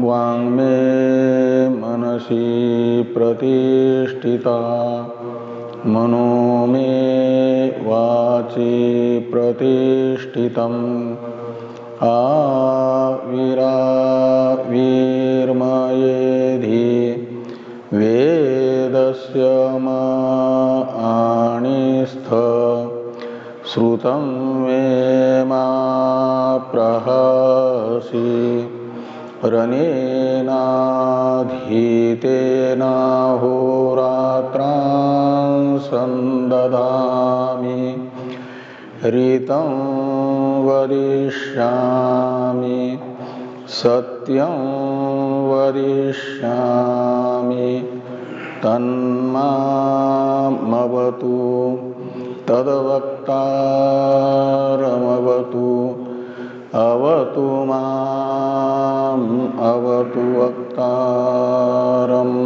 वाङ्मे मनसि प्रतिष्ठिता मनो मे वाचि प्रतिष्ठितम् आविराविर्मयेधि वेदस्य माणिस्थ श्रुतं मे मा प्रहसि रनेनाधीतेनाहोरात्रान् सन्ददामि ऋतं वदिष्यामि सत्यं वदिष्यामि तन्मामवतु तद्वक्तारमवतु अवतु माम् अवतु वक्तारम्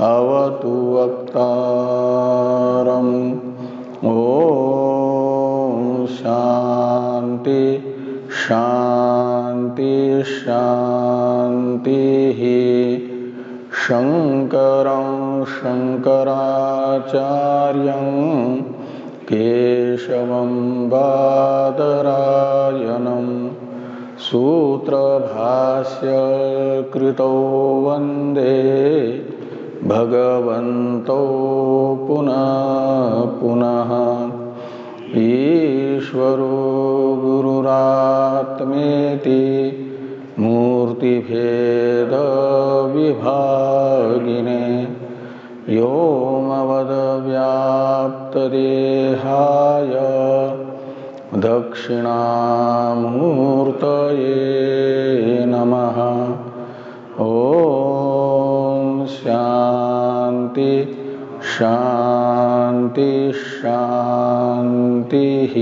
अवतु वक्तारम्। ॐ शान्ति शान्ति शान्तिः। शङ्करं शङ्कराचार्यं केशवं बादरायणं सूत्रभाष्यकृतौ वन्दे भगवन्तौ पुनः पुनः। ईश्वरो गुरुरात्मेति मूर्तिभेदविभागिने व्योमवद्व्याप्तदेहाय दक्षिणामूर्तये नमः। ॐ शान्ति शान्ति शान्तिः।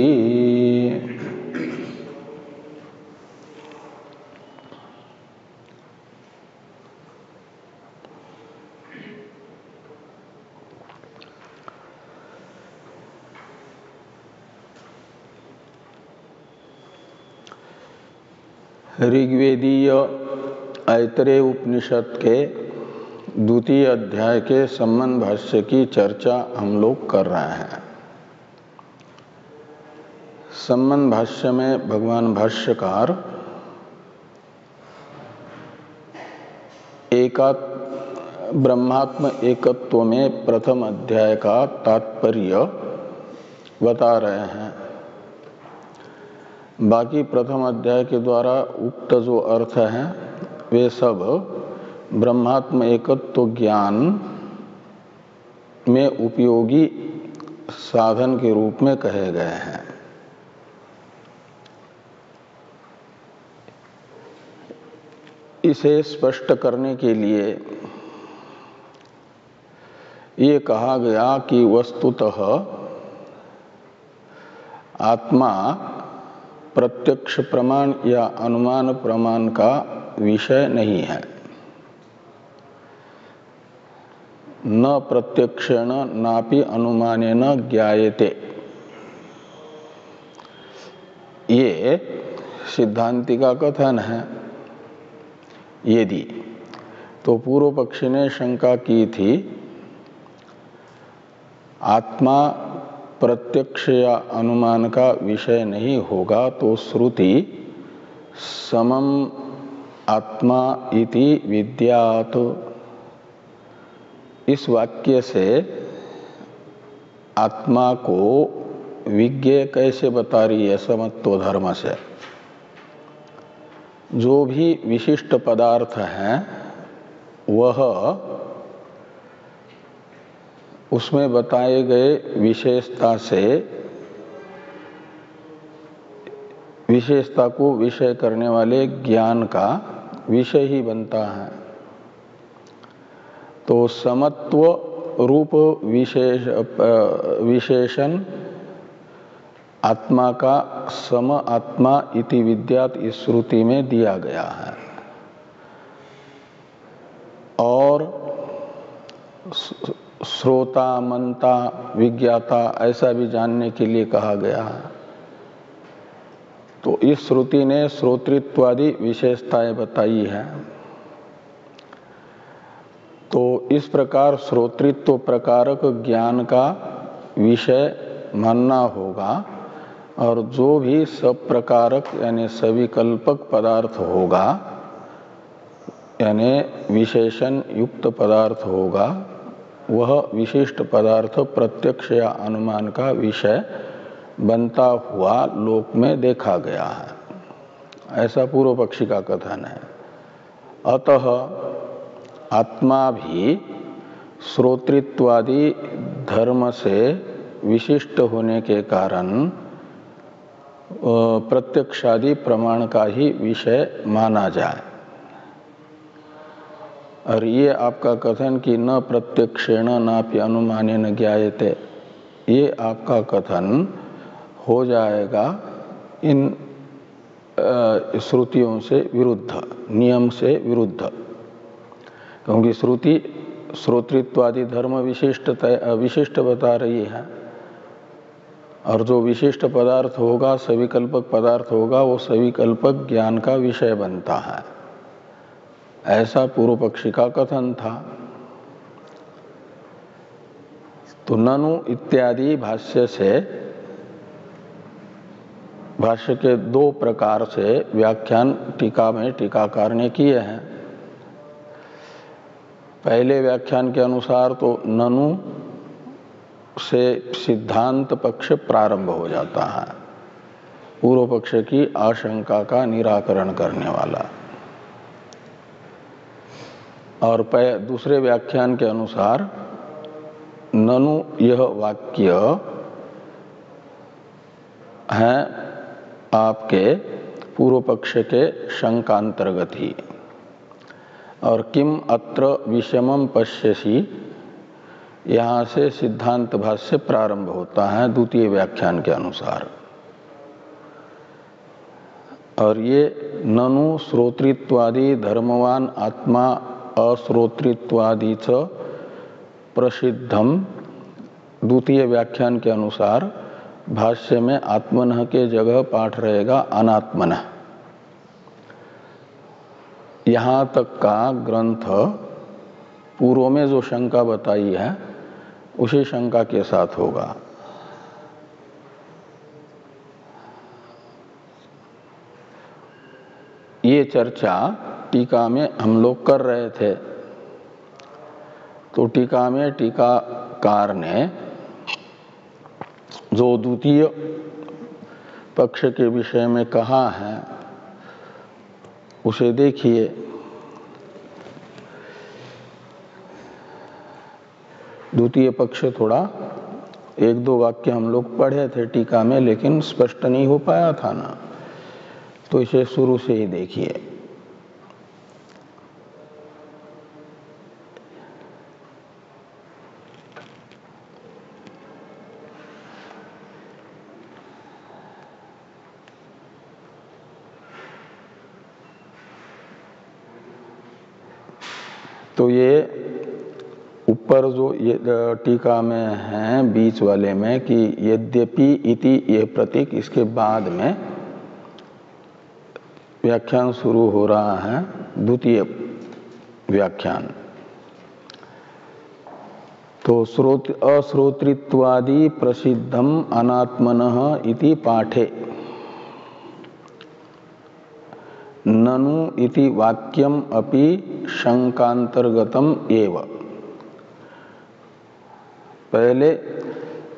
ऋग्वेदीय ऐतरेय उपनिषद के द्वितीय अध्याय के संबंध भाष्य की चर्चा हम लोग कर रहे हैं। संबंध भाष्य में भगवान भाष्यकार ब्रह्मात्म एकत्व में प्रथम अध्याय का तात्पर्य बता रहे हैं। बाकी प्रथम अध्याय के द्वारा उक्त जो अर्थ हैं वे सब ब्रह्मात्म एकत्व ज्ञान में उपयोगी साधन के रूप में कहे गए हैं। इसे स्पष्ट करने के लिए ये कहा गया कि वस्तुतः आत्मा प्रत्यक्ष प्रमाण या अनुमान प्रमाण का विषय नहीं है। न प्रत्यक्षेण नापि अनुमानेन ज्ञायते, ये सिद्धांति का कथन है। यदि तो पूर्व पक्षी ने शंका की थी आत्मा प्रत्यक्ष या अनुमान का विषय नहीं होगा तो श्रुति समम आत्मा इति विद्यात् इस वाक्य से आत्मा को विज्ञेय कैसे बता रही है? समत्व धर्म से। जो भी विशिष्ट पदार्थ हैं वह उसमें बताए गए विशेषता से विशेषता को विषय करने वाले ज्ञान का विषय ही बनता है। तो समत्व रूप विशेषण आत्मा का सम आत्मा इति विद्यात् इस श्रुति में दिया गया है। और श्रोता मनता विज्ञाता ऐसा भी जानने के लिए कहा गया है। तो इस श्रुति ने श्रोतृत्वादि विशेषताएं बताई है। तो इस प्रकार श्रोतृत्व प्रकारक ज्ञान का विषय मानना होगा, और जो भी सब प्रकारक यानी सविकल्पक पदार्थ होगा, यानी विशेषण युक्त पदार्थ होगा, वह विशिष्ट पदार्थ प्रत्यक्ष या अनुमान का विषय बनता हुआ लोक में देखा गया है, ऐसा पूर्व पक्षी का कथन है। अतः आत्मा भी श्रोतृत्वादि धर्म से विशिष्ट होने के कारण प्रत्यक्षादि प्रमाण का ही विषय माना जाए। और ये आपका कथन कि न प्रत्यक्षेण नापि अनुमानेन ज्ञायते, ये आपका कथन हो जाएगा इन श्रुतियों से विरुद्ध, नियम से विरुद्ध, क्योंकि श्रुति श्रोतृत्वादि धर्म विशिष्ट बता रही है, और जो विशिष्ट पदार्थ होगा, सविकल्पक पदार्थ होगा, वो सविकल्पक ज्ञान का विषय बनता है, ऐसा पूर्व पक्षी का कथन था। तो ननु इत्यादि भाष्य से, भाष्य के दो प्रकार से व्याख्यान टीका में टीकाकार ने किए हैं। पहले व्याख्यान के अनुसार तो ननु से सिद्धांत पक्ष प्रारंभ हो जाता है, पूर्व पक्ष की आशंका का निराकरण करने वाला। और दूसरे व्याख्यान के अनुसार ननु यह वाक्य है आपके पूर्व पक्ष के शंकांतर्गत ही। और किम अत्र विषमम पश्यसि, यहाँ से सिद्धांत भाष्य प्रारंभ होता है द्वितीय व्याख्यान के अनुसार। और ये ननु श्रोतृत्वादि धर्मवान आत्मा अश्रोतृत्वादि च प्रसिद्धम, द्वितीय व्याख्यान के अनुसार भाष्य में आत्मनः के जगह पाठ रहेगा अनात्मनः। यहाँ तक का ग्रंथ पूर्व में जो शंका बताई है उसी शंका के साथ होगा। ये चर्चा टीका में हम लोग कर रहे थे। तो टीका में टीकाकार ने जो द्वितीय पक्ष के विषय में कहा है उसे देखिए। द्वितीय पक्ष थोड़ा एक दो वाक्य हम लोग पढ़े थे टीका में, लेकिन स्पष्ट नहीं हो पाया था ना, तो इसे शुरू से ही देखिए। तो ये ऊपर जो ये टीका में है बीच वाले में कि यद्यपि इति ये प्रतीक, इसके बाद में व्याख्यान शुरू हो रहा है द्वितीय व्याख्यान। तो अश्रोतृत्वादि प्रसिद्धम अनात्मनः इति पाठे ननु इति वाक्यम अपि शंकांतर्गतम एव। पहले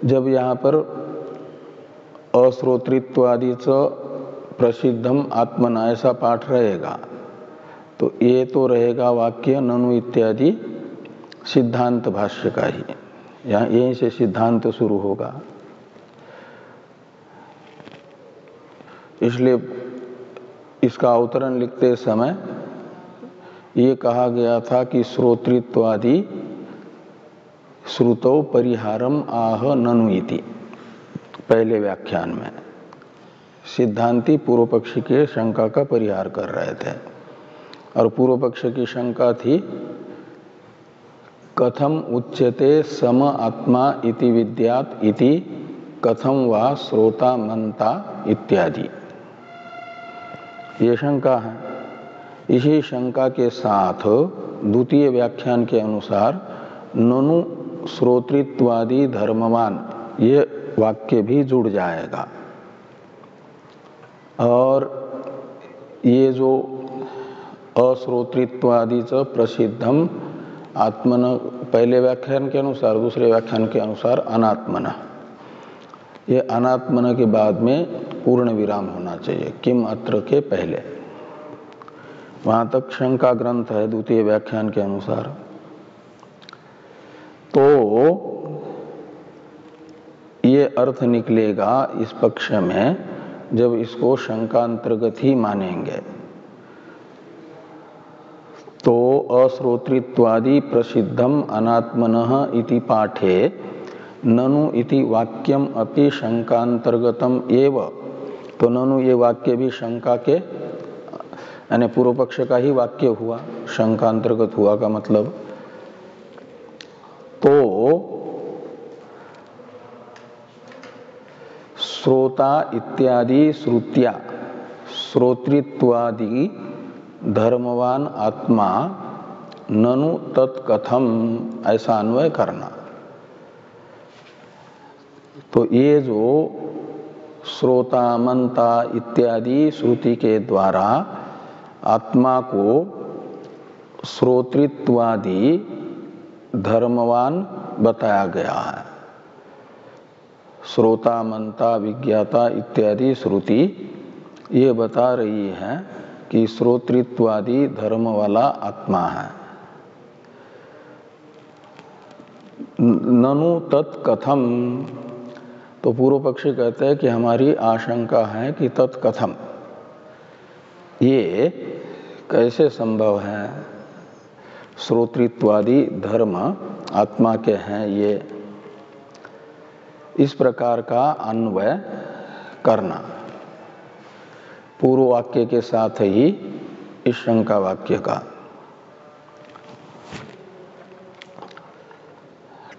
जब यहाँ पर अश्रोतृत्वादि च प्रसिद्धम आत्मना ऐसा पाठ रहेगा, तो ये तो रहेगा वाक्य ननु इत्यादि सिद्धांत भाष्य का ही, यहाँ यहीं से सिद्धांत शुरू होगा। इसलिए इसका अवतरण लिखते समय ये कहा गया था कि श्रोतृत्वादि श्रुतौ परिहारम आह ननु इति, पहले व्याख्यान में सिद्धांती पूर्व पक्षी के शंका का परिहार कर रहे थे। और पूर्व पक्ष की शंका थी कथम उच्यते सम आत्मा इति विद्यात इति कथम वा श्रोता मनता इत्यादि, ये शंका है। इसी शंका के साथ द्वितीय व्याख्यान के अनुसार ननु श्रोतृत्वादि धर्मवान ये वाक्य भी जुड़ जाएगा। और ये जो अश्रोतृत्वादि च प्रसिद्धम आत्मन पहले व्याख्यान के अनुसार, दूसरे व्याख्यान के अनुसार अनात्मन, ये अनात्मन के बाद में पूर्ण विराम होना चाहिए, किम अत्र के पहले। वहां तक शंका ग्रंथ है द्वितीय व्याख्यान के अनुसार। तो ये अर्थ निकलेगा इस पक्ष में जब इसको शंकांतर्गत ही मानेंगे। तो अश्रोतृत्वादि प्रसिद्धम अनात्मनः इति पाठे ननु इति वाक्यम अपि शंकांतर्गतम एव। तो ननु ये वाक्य भी शंका के यानी पूर्व पक्ष का ही वाक्य हुआ, शंकांतर्गत हुआ का मतलब। तो श्रोता इत्यादि श्रुत्या श्रोतृत्वादि धर्मवान आत्मा ननु तत्कथम, ऐसा अन्वय करना। तो ये जो श्रोता मनता इत्यादि श्रुति के द्वारा आत्मा को श्रोतृत्वादि धर्मवान बताया गया है, श्रोता मनता विज्ञाता इत्यादि श्रुति ये बता रही है कि श्रोतृत्वादि धर्म वाला आत्मा है। ननु तत्कथम, तो पूर्व पक्षी कहते हैं कि हमारी आशंका है कि तत्कथम, ये कैसे संभव है, श्रोतृत्वादि धर्म आत्मा के हैं, ये इस प्रकार का अन्वय करना पूर्व वाक्य के साथ ही इस शंका वाक्य का।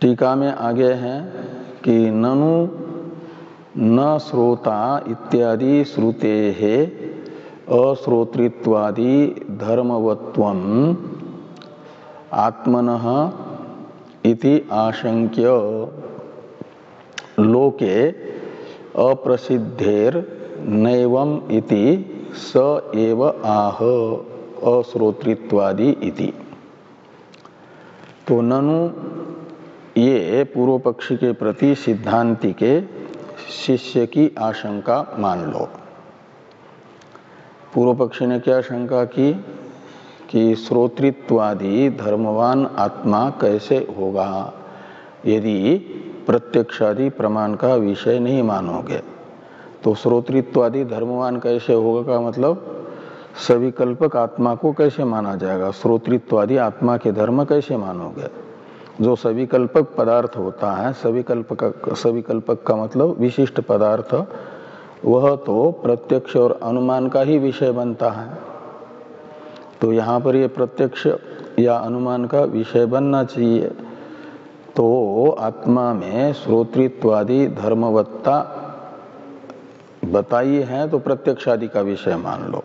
टीका में आगे है कि ननु न श्रोता इत्यादि श्रुतेः अश्रोतृत्वादि धर्मवत्वम आत्मनः इति आशंक्य लोके अप्रसिद्धेर नैवम इति स एव आह अश्रोतृत्वादि इति। तो ननु ये पूर्व पक्षी के प्रति सिद्धांति के शिष्य की आशंका मान लो। पूर्व पक्षी ने क्या शंका की कि श्रोतृत्वादि धर्मवान आत्मा कैसे होगा यदि प्रत्यक्षादि प्रमाण का विषय नहीं मानोगे। तो श्रोतृत्वादि धर्मवान कैसे होगा का मतलब सविकल्पक आत्मा को कैसे माना जाएगा, श्रोतृत्वादि आत्मा के धर्म कैसे मानोगे। जो सविकल्पक पदार्थ होता है, सविकल्पक का मतलब विशिष्ट पदार्थ, वह तो प्रत्यक्ष और अनुमान का ही विषय बनता है। तो यहाँ पर ये प्रत्यक्ष या अनुमान का विषय बनना चाहिए। तो आत्मा में श्रोतृत्वादि धर्मवत्ता बताई है तो प्रत्यक्षादि का विषय मान लो।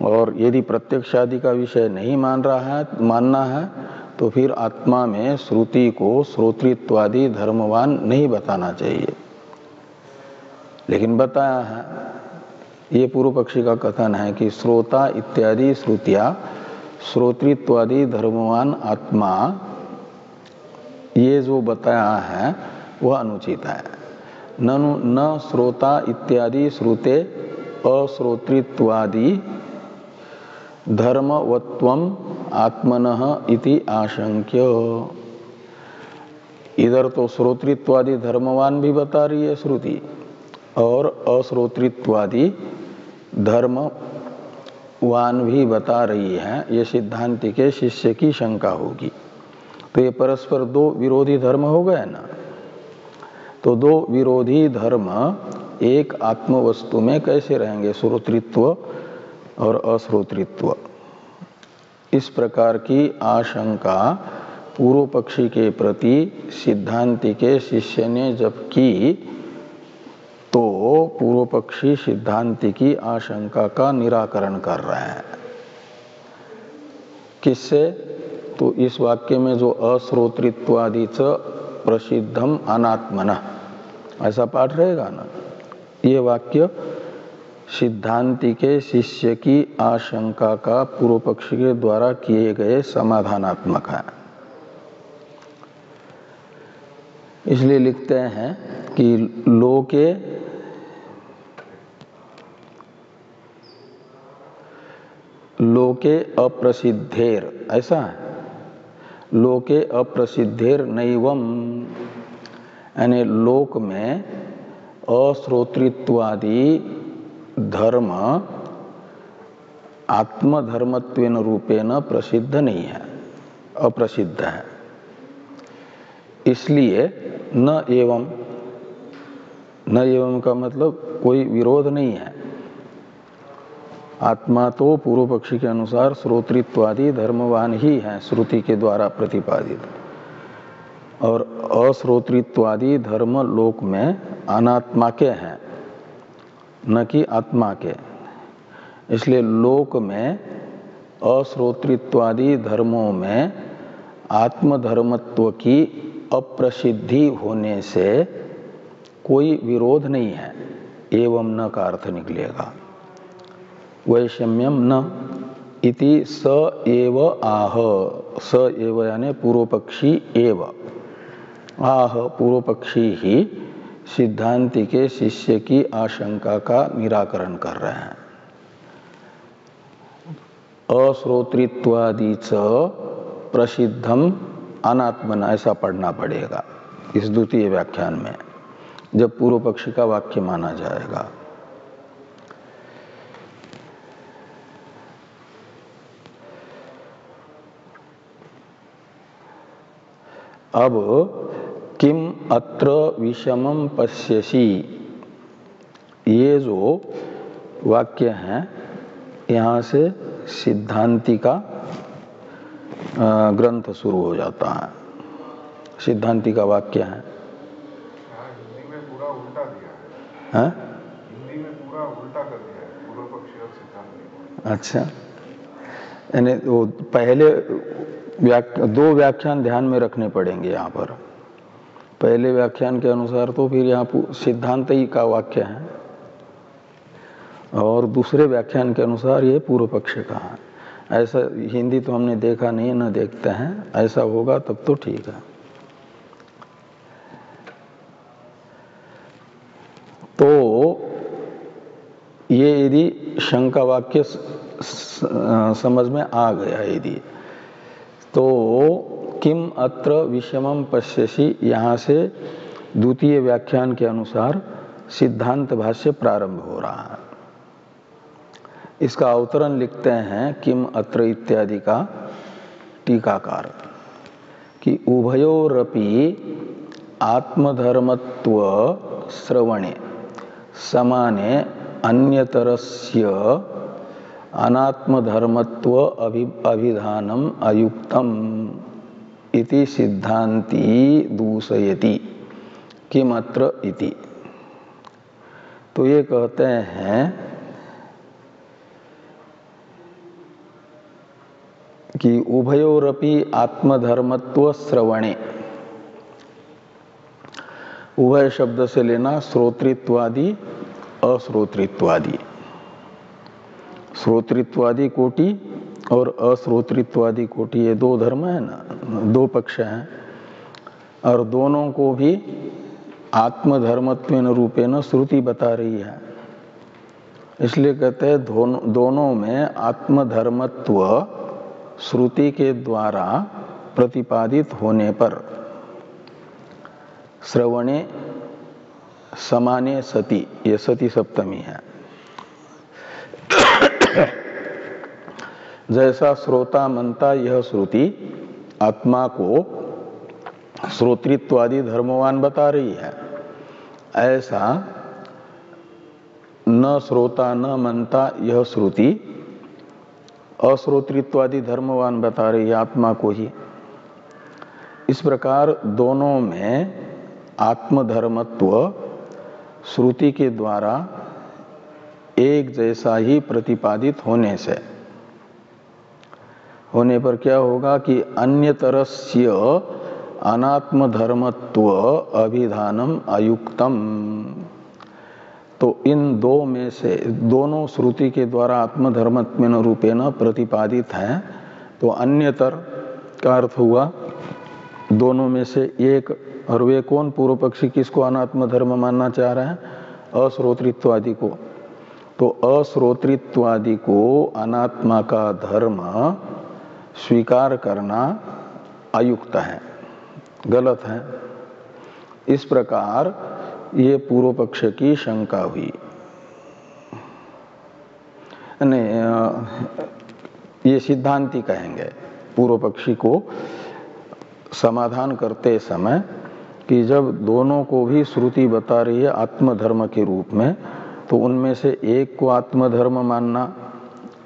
और यदि प्रत्यक्षादि का विषय नहीं मानना है तो फिर आत्मा में श्रुति को श्रोतृत्वादि धर्मवान नहीं बताना चाहिए। लेकिन बताया है, ये पूर्व पक्षी का कथन है कि श्रोता इत्यादि श्रुतियां श्रोतृत्वादि धर्मवान आत्मा ये जो बताया है वह अनुचित है। ननु न श्रोता इत्यादि श्रुते अश्रोतृत्वादि धर्मवत्वम आत्मनः इति आशंक्य। इधर तो श्रोतृत्वादि धर्मवान भी बता रही है श्रुति और अश्रोतृत्वादि धर्मवान भी बता रही है, ये सिद्धांति के शिष्य की शंका होगी। तो ये परस्पर दो विरोधी धर्म हो गए ना। तो दो विरोधी धर्म एक आत्मवस्तु में कैसे रहेंगे, श्रोतृत्व और अश्रोतृत्व। इस प्रकार की आशंका पूर्व पक्षी के प्रति सिद्धांति के शिष्य ने जब की तो पूर्व पक्षी सिद्धांति की आशंका का निराकरण कर रहे हैं। किससे? तो इस वाक्य में जो अश्रोतृत्वादि च प्रसिद्धम अनात्मना ऐसा पाठ रहेगा ना, ये वाक्य सिद्धांति के शिष्य की आशंका का पूर्व पक्षी के द्वारा किए गए समाधानात्मक है। इसलिए लिखते हैं कि लोके अप्रसिद्धेर, ऐसा है, लोके अप्रसिद्धेर नैवम, यानी लोक में अश्रोतृत्वादि धर्म आत्मधर्मत्वेन रूपेण प्रसिद्ध नहीं है, अप्रसिद्ध है। इसलिए न एवं, न एवं का मतलब कोई विरोध नहीं है। आत्मा तो पूर्व पक्षी के अनुसार श्रोतृत्वादि धर्मवान ही है श्रुति के द्वारा प्रतिपादित, और अश्रोतृत्वादि धर्म लोक में अनात्मा के हैं, न कि आत्मा के। इसलिए लोक में अश्रोतृत्वादि धर्मों में आत्मधर्मत्व की अप्रसिद्धि होने से कोई विरोध नहीं है। एवं न का अर्थ निकलेगा, वैषम्यम न इति स एव आह, स एव यानी पूर्व पक्षी एव, आह पूर्व पक्षी ही सिद्धांति के शिष्य की आशंका का निराकरण कर रहे हैं। अश्रोतृत्वादि च प्रसिद्धम अनात्मना ऐसा पढ़ना पड़ेगा इस द्वितीय व्याख्यान में, जब पूर्व पक्षी का वाक्य माना जाएगा। अब किम अत्र विषमम पश्यसि, ये जो वाक्य हैं यहाँ से सिद्धांति का ग्रंथ शुरू हो जाता है। सिद्धांति का वाक्य है। हिंदी में पूरा उल्टा दिया है, हिंदी में पूरा उल्टा कर दिया है पूर्व पक्षी और सिद्धांति। अच्छा, यानी वो पहले दो व्याख्यान ध्यान में रखने पड़ेंगे यहाँ पर। पहले व्याख्यान के अनुसार तो फिर यहाँ सिद्धांत ही का वाक्य है, और दूसरे व्याख्यान के अनुसार ये पूर्व पक्ष का है। ऐसा हिंदी तो हमने देखा नहीं, न देखते हैं, ऐसा होगा तब तो ठीक है। तो ये यदि शंका वाक्य समझ में आ गया, यदि तो किम अत्र विषमम पश्यसि, यहाँ से द्वितीय व्याख्यान के अनुसार सिद्धांत भाष्य प्रारंभ हो रहा है। इसका अवतरण लिखते हैं किम अत्र इत्यादि का टीकाकार, कि उभयोरपि आत्मधर्मत्व श्रवणे समाने अन्यतरस्य अनात्मधर्मत्व अभिधानम अयुक्तम इति सिद्धांति दूषयति किमत्र इति। तो ये कहते हैं कि उभयोरपि आत्मधर्मत्व श्रवणे, उभय शब्द से लेना श्रोतृत्वादि अश्रोतृत्वादि, श्रोतृत्वादि कोटि और अश्रोतृत्वादि कोटि, ये दो धर्म है ना, दो पक्ष हैं, और दोनों को भी आत्मधर्मत्वेन रूपेण श्रुति बता रही है। इसलिए कहते हैं दोनों में आत्मधर्मत्व श्रुति के द्वारा प्रतिपादित होने पर श्रवणे समाने सति, ये सती सप्तमी है। जैसा श्रोता मनता यह श्रुति आत्मा को श्रोतृत्वादि धर्मवान बता रही है, ऐसा न श्रोता न मनता यह श्रुति अश्रोतृत्वादि धर्मवान बता रही है आत्मा को ही। इस प्रकार दोनों में आत्मधर्मत्व श्रुति के द्वारा एक जैसा ही प्रतिपादित होने से होने पर क्या होगा कि अन्यतरस्य अनात्मधर्मत्व अभिधानम अयुक्तम। तो इन दो में से दोनों श्रुति के द्वारा आत्मधर्मत्वेन रूपेण प्रतिपादित हैं, तो अन्यतर का अर्थ हुआ दोनों में से एक। और वे कौन? पूर्व पक्षी किसको अनात्म धर्म मानना चाह रहे हैं? अश्रोतृत्वादि को। तो अश्रोतृत्वादि को अनात्मा का धर्म स्वीकार करना अयुक्त है, गलत है। इस प्रकार ये पूर्व पक्ष की शंका हुई। ये सिद्धांती कहेंगे पूर्व पक्षी को समाधान करते समय कि जब दोनों को भी श्रुति बता रही है आत्मधर्म के रूप में, तो उनमें से एक को आत्मधर्म मानना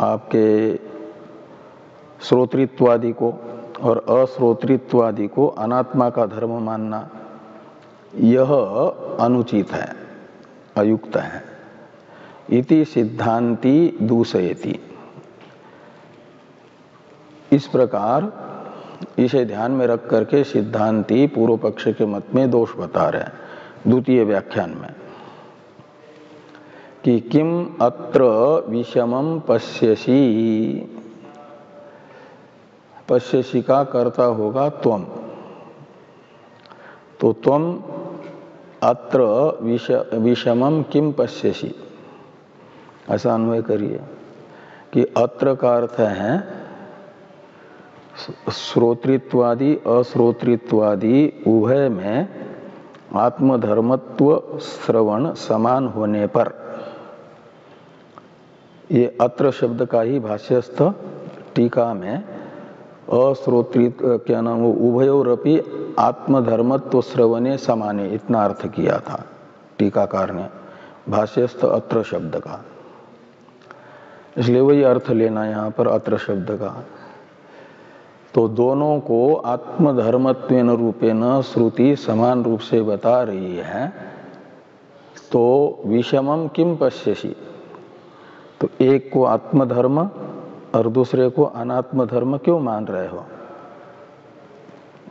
आपके श्रोतृत्वादि को, और अश्रोतृत्वादि को अनात्मा का धर्म मानना, यह अनुचित है, अयुक्त है। इति सिद्धांती दूषयति। इस प्रकार इसे ध्यान में रख करके सिद्धांती पूर्व पक्ष के मत में दोष बता रहे हैं द्वितीय व्याख्यान में कि किम अत्र विषमम पश्यसि। पश्यसि का कर्ता होगा त्वम, तो त्वम अत्र विषमम किम पश्यसि, ऐसा अन्वय करिए कि अत्र का अर्थ है श्रोतृत्वादि अश्रोतृत्वादि उभय में आत्मधर्मत्व श्रवण समान होने पर। ये अत्र शब्द का ही भाष्यस्थ टीका में अश्रोतृत्व क्या नाम वो उभयोरपि आत्मधर्मत्व श्रवणे समाने, इतना अर्थ किया था टीकाकार ने भाष्यस्थ अत्र शब्द का। इसलिए वही अर्थ लेना यहाँ पर अत्र शब्द का। तो दोनों को आत्मधर्मत्वेन रूपेण श्रुति समान रूप से बता रही है, तो विषमम किम पश्यसि, तो एक को आत्मधर्म और दूसरे को अनात्म धर्म क्यों मान रहे हो?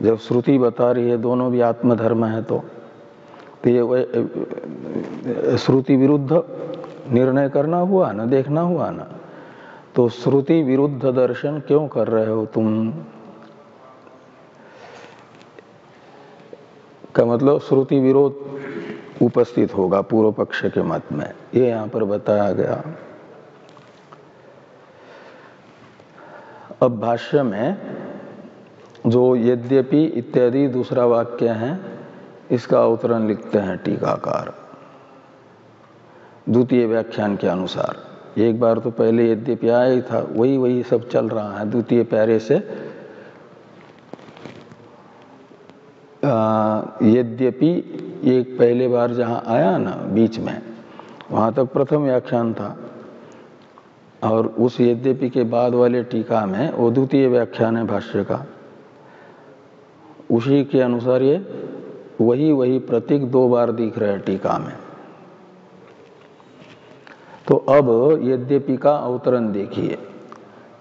जब श्रुति बता रही है दोनों भी आत्मधर्म है, तो ये श्रुति विरुद्ध निर्णय करना हुआ ना, देखना हुआ ना। तो श्रुति विरुद्ध दर्शन क्यों कर रहे हो तुम? का मतलब श्रुति विरोध उपस्थित होगा पूर्व पक्ष के मत में, ये यहां पर बताया गया। अब भाष्य में जो यद्यपि इत्यादि दूसरा वाक्य है, इसका अवतरण लिखते हैं टीकाकार द्वितीय व्याख्यान के अनुसार। एक बार तो पहले यद्यपि आया ही था, वही सब चल रहा है द्वितीय प्यारे से। यद्यपि एक पहले बार जहां आया ना बीच में, वहां तक प्रथम व्याख्यान था, और उस यद्यपि के बाद वाले टीका में वो द्वितीय व्याख्यान है भाष्य का। उसी के अनुसार ये वही प्रतीक दो बार दिख रहा है टीका में। तो अब यद्यपि का अवतरण देखिए।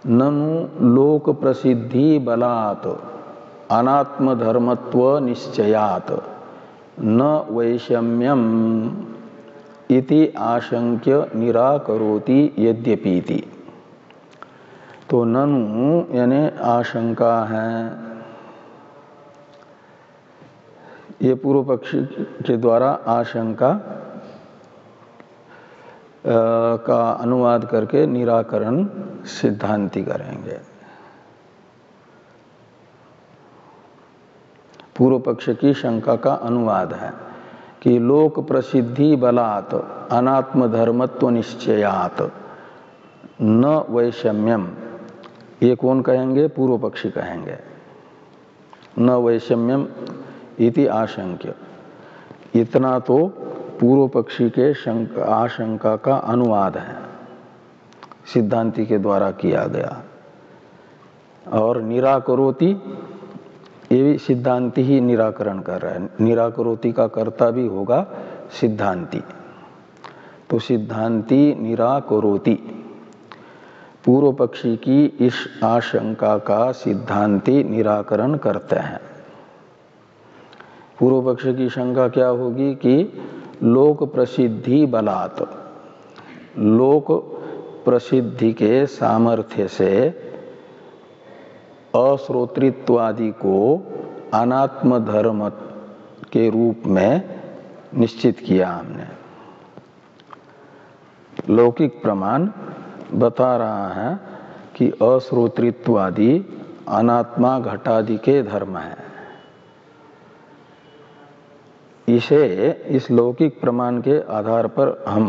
ननु लोक प्रसिद्धि बलात् अनात्म धर्मत्व निश्चयात् न वैषम्यम इति आशंक्य निराकरोति यद्यपीति। तो ननु यानी आशंका है, ये पूर्व पक्षी के द्वारा आशंका का अनुवाद करके निराकरण सिद्धांति करेंगे। पूर्व पक्ष की शंका का अनुवाद है कि लोक प्रसिद्धि बलात् अनात्म धर्मत्व निश्चयात् न वैषम्यम, ये कौन कहेंगे? पूर्व पक्षी कहेंगे। न वैषम्यम इति आशंक्य, इतना तो पूर्व पक्षी के आशंका का अनुवाद है, सिद्धांति के द्वारा किया गया। और निराकरोति, ये भी सिद्धांति ही निराकरण कर रहा है। निराकरोति का कर्ता भी होगा सिद्धांति। तो सिद्धांति निराकरोति, पूर्व पक्षी की इस आशंका का सिद्धांती निराकरण करते हैं। पूर्व पक्ष की शंका क्या होगी कि लोक प्रसिद्धि बलात्, लोक प्रसिद्धि के सामर्थ्य से अश्रोतृत्वादि को अनात्म धर्म के रूप में निश्चित किया हमने। लौकिक प्रमाण बता रहा है कि अश्रोतृत्वादि अनात्मा घटादि के धर्म है। इसे इस लौकिक प्रमाण के आधार पर हम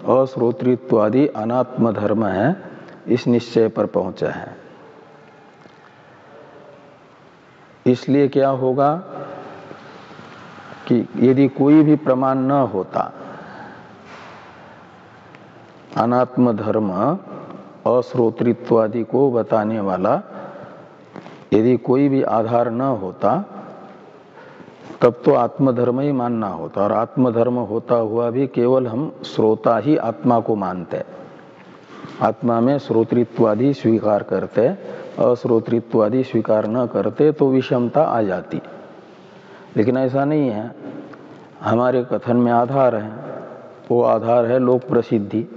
अश्रोतृत्वादि अनात्म धर्म है इस निश्चय पर पहुंचे हैं। इसलिए क्या होगा कि यदि कोई भी प्रमाण न होता, अनात्म धर्म अश्रोतृत्वादि को बताने वाला यदि कोई भी आधार न होता, तब तो आत्मधर्म ही मानना होता। और आत्मधर्म होता हुआ भी केवल हम श्रोता ही आत्मा को मानते, आत्मा में श्रोतृत्वादि स्वीकार करते, अश्रोतृत्वादि स्वीकार न करते तो विषमता आ जाती। लेकिन ऐसा नहीं है, हमारे कथन में आधार है, वो आधार है लोक प्रसिद्धि।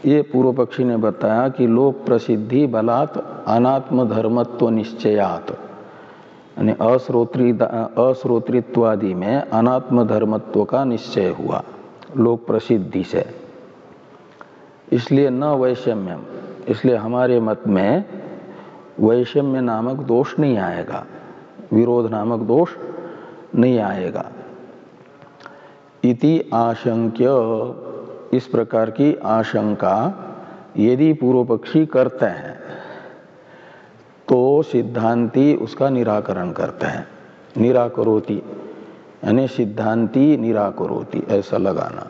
ये पूर्व पक्षी ने बताया कि लोक प्रसिद्धि बलात् अनात्म धर्मत्व निश्चयात्, यानी अश्रोतृत्वादि में अनात्म धर्मत्व का निश्चय हुआ लोक प्रसिद्धि से। इसलिए न वैषम्यम, इसलिए हमारे मत में वैषम्य नामक दोष नहीं आएगा, विरोध नामक दोष नहीं आएगा। इति आशंक्य, इस प्रकार की आशंका यदि पूर्व पक्षी करते हैं तो सिद्धांती उसका निराकरण करते हैं। निराकरोति यानी सिद्धांती निराकरोति, ऐसा लगाना।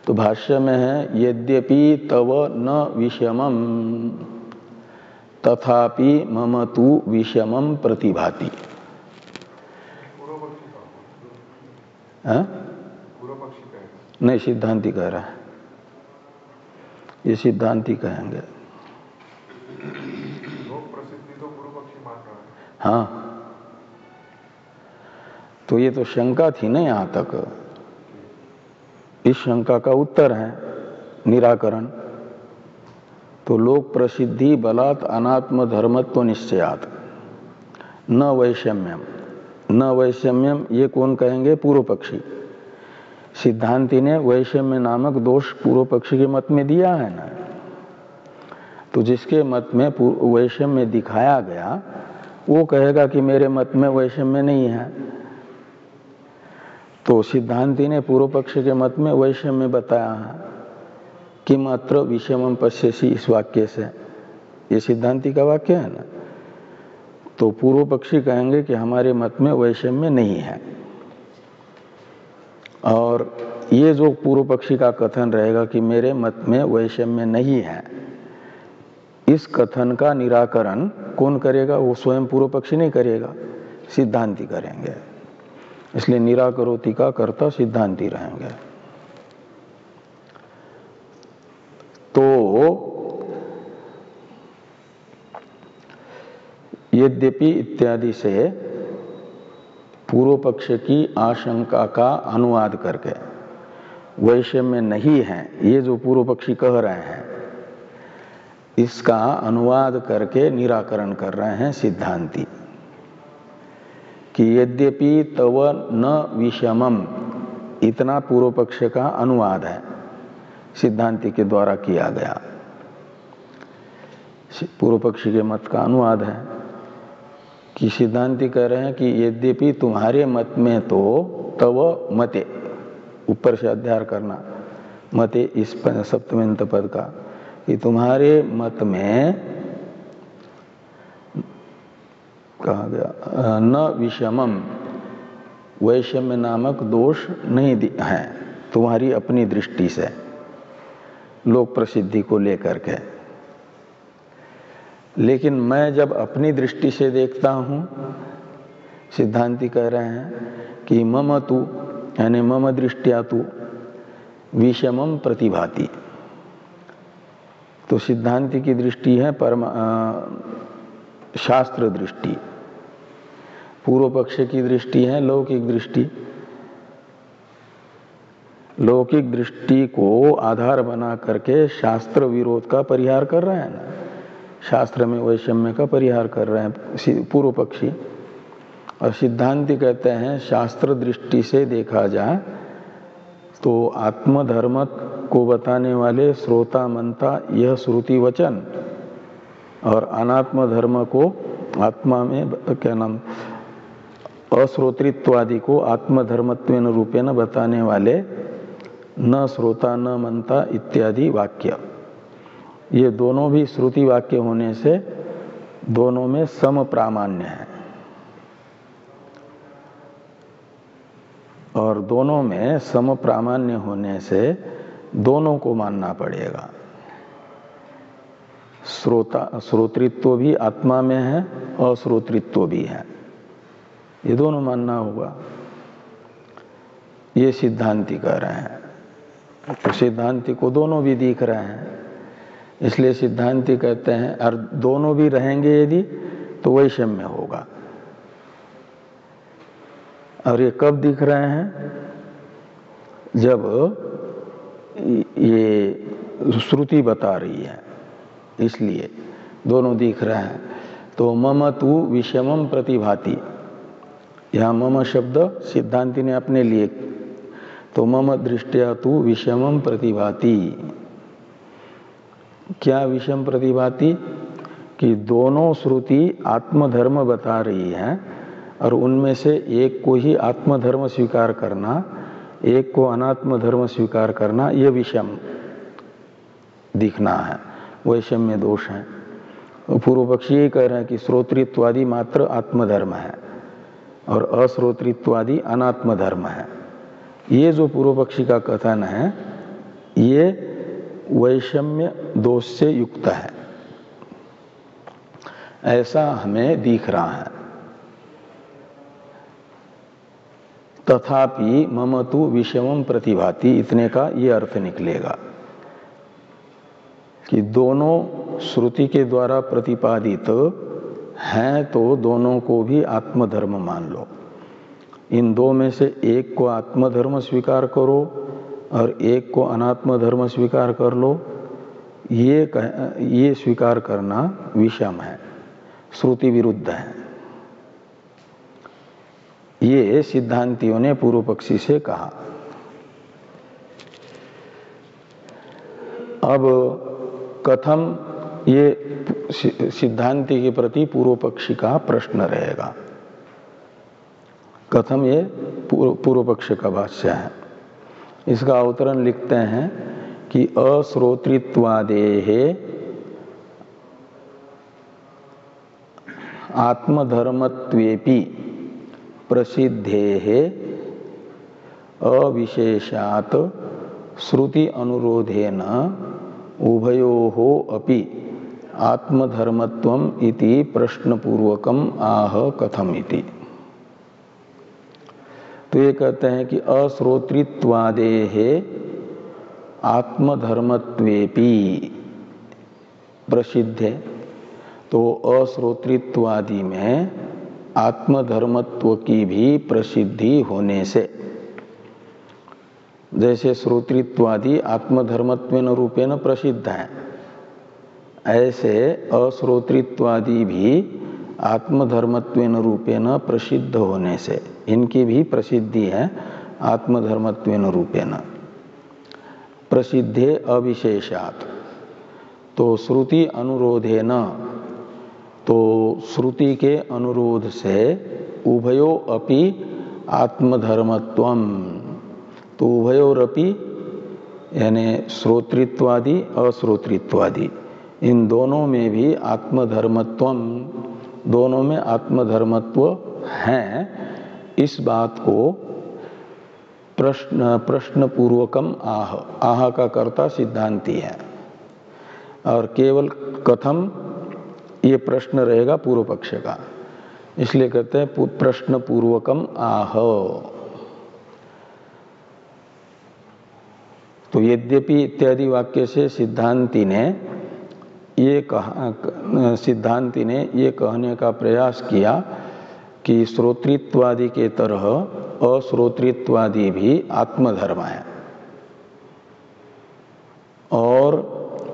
तो भाष्य में है यद्यपि तव न विषमम तथापि मम तु विषमम प्रतिभाति। नहीं, सिद्धांति कह रहा है, ये सिद्धांति कहेंगे। लोक प्रसिद्धि तो पूर्व पक्षी मान रहा है। हाँ, तो ये तो शंका थी ना, यहां तक इस शंका का उत्तर है निराकरण। तो लोक प्रसिद्धि बलात् अनात्म धर्मत्व निश्चयात् न वैषम्यम, न वैषम्यम ये कौन कहेंगे? पूर्व पक्षी। सिद्धांति ने वैषम्य नामक दोष पूर्व पक्षी के मत में दिया है ना, तो जिसके मत में वैषम्य दिखाया गया वो कहेगा कि मेरे मत में वैषम्य नहीं है। तो सिद्धांति ने पूर्व पक्ष के मत में वैषम्य बताया है कि मात्र विषमम पश्यसि, इस वाक्य से, ये सिद्धांति का वाक्य है ना। तो पूर्व पक्षी कहेंगे कि हमारे मत में वैषम्य नहीं है। और ये जो पूर्व पक्षी का कथन रहेगा कि मेरे मत में वैषम्य नहीं है, इस कथन का निराकरण कौन करेगा? वो स्वयं पूर्व पक्षी नहीं करेगा, सिद्धांति करेंगे। इसलिए निराकरोति का कर्ता सिद्धांति रहेंगे। तो यद्यपि इत्यादि से पूर्व पक्ष की आशंका का अनुवाद करके वैषम्य नहीं है, ये जो पूर्व पक्षी कह रहे हैं, इसका अनुवाद करके निराकरण कर रहे हैं सिद्धांति कि यद्यपि तव न विषमम, इतना पूर्व पक्ष का अनुवाद है, सिद्धांति के द्वारा किया गया। पूर्व पक्षी के मत का अनुवाद है कि सिद्धांति कह रहे हैं कि यद्यपि तुम्हारे मत में तो तव मते, ऊपर से अध्यार करना, मते इस सप्तम्यंत पद का, कि तुम्हारे मत में कहा गया न विषमम, वैषम्य नामक दोष नहीं है तुम्हारी अपनी दृष्टि से, लोक प्रसिद्धि को लेकर के। लेकिन मैं जब अपनी दृष्टि से देखता हूं, सिद्धांति कह रहे हैं कि मम तु, यानी मम दृष्टिया तु विषमम प्रतिभाति, तो सिद्धांति की दृष्टि है शास्त्र दृष्टि, पूर्व पक्ष की दृष्टि है लौकिक दृष्टि। लौकिक दृष्टि को आधार बना करके शास्त्र विरोध का परिहार कर रहे हैं ना, शास्त्र में वैषम्य का परिहार कर रहे हैं पूर्व पक्षी। और सिद्धांति कहते हैं शास्त्र दृष्टि से देखा जाए तो आत्मधर्म को बताने वाले श्रोता मनता यह श्रुति वचन, और अनात्म धर्म को आत्मा में क्या नाम अश्रोतृत्वादि को आत्मधर्मत्वेन रूपेण बताने वाले न श्रोता न मनता इत्यादि वाक्य, ये दोनों भी श्रुति वाक्य होने से दोनों में सम प्रामाण्य है, और दोनों में सम प्रामाण्य होने से दोनों को मानना पड़ेगा। श्रोतृत्व भी आत्मा में है, अश्रोतृत्व भी है, ये दोनों मानना होगा। ये सिद्धांति कह रहे हैं। तो सिद्धांति को दोनों भी दिख रहे हैं, इसलिए सिद्धांति कहते हैं और दोनों भी रहेंगे यदि तो वैषम्य होगा। और ये कब दिख रहे हैं? जब ये श्रुति बता रही है, इसलिए दोनों दिख रहे हैं। तो मम तु विषमम प्रतिभाति, यहाँ मम शब्द सिद्धांति ने अपने लिए, तो मम दृष्टिया तु विषमम प्रतिभाति। क्या विषम प्रतिभाति? कि दोनों श्रुति आत्मधर्म बता रही है और उनमें से एक को ही आत्मधर्म स्वीकार करना, एक को अनात्म धर्म स्वीकार करना, यह विषम दिखना है, वैषम्य दोष है। पूर्व पक्षी ये कह रहे हैं कि श्रोतृत्वादि मात्र आत्मधर्म है और अश्रोतृत्वादि अनात्म धर्म है। ये जो पूर्व पक्षी का कथन है ये वैषम्य दोष से युक्त है, ऐसा हमें दिख रहा है। तथापि मम तु विषमम प्रतिभाति, इतने का ये अर्थ निकलेगा कि दोनों श्रुति के द्वारा प्रतिपादित हैं तो दोनों को भी आत्मधर्म मान लो। इन दो में से एक को आत्मधर्म स्वीकार करो और एक को अनात्म धर्म स्वीकार कर लो, ये स्वीकार करना विषम है, श्रुति विरुद्ध है। ये सिद्धांतियों ने पूर्व पक्षी से कहा। अब कथम, ये सिद्धांति के प्रति पूर्व पक्षी का प्रश्न रहेगा। कथम, ये पूर्व पक्ष का भाष्य है। इसका अवतरण लिखते हैं कि अश्रोतृत्वादेः आत्मधर्मत्वेपि प्रसिद्धेः अविशेषात् श्रुति अनुरोधेन उभयोः अपि आत्मधर्मत्वम् इति प्रश्नपूर्वकम् आह कथम इति। तो ये कहते हैं कि अश्रोतृत्वादेः आत्मधर्मत्वेपि प्रसिद्धे, तो अश्रोतृत्वादि में आत्मधर्मत्व की भी प्रसिद्धि होने से, जैसे श्रोतृत्वादि आत्मधर्मत्वेन रूपेण प्रसिद्ध हैं, ऐसे अश्रोतृत्वादि भी आत्मधर्मत्वेन रूपेण प्रसिद्ध होने से इनकी भी प्रसिद्धि है आत्मधर्मत्वेन रूपेण। प्रसिद्धे अविशेषात्, तो श्रुति अनुरोधेन, तो श्रुति के अनुरोध से उभयो अपि आत्मधर्मत्वम, तो उभयोरपि यानी श्रोतृत्वादि अश्रोतृत्वादि इन दोनों में भी आत्मधर्मत्वम, दोनों में आत्मधर्मत्व है, इस बात को प्रश्न पूर्वकम आह, आह का कर्ता सिद्धांति है और केवल कथम ये प्रश्न रहेगा पूर्व पक्ष का, इसलिए कहते हैं प्रश्न पूर्वकम आह। तो यद्यपि इत्यादि वाक्य से सिद्धांति ने ये कहा, सिद्धांति ने ये कहने का प्रयास किया कि श्रोतृत्वादि के तरह अश्रोतृत्वादि भी आत्मधर्म है। और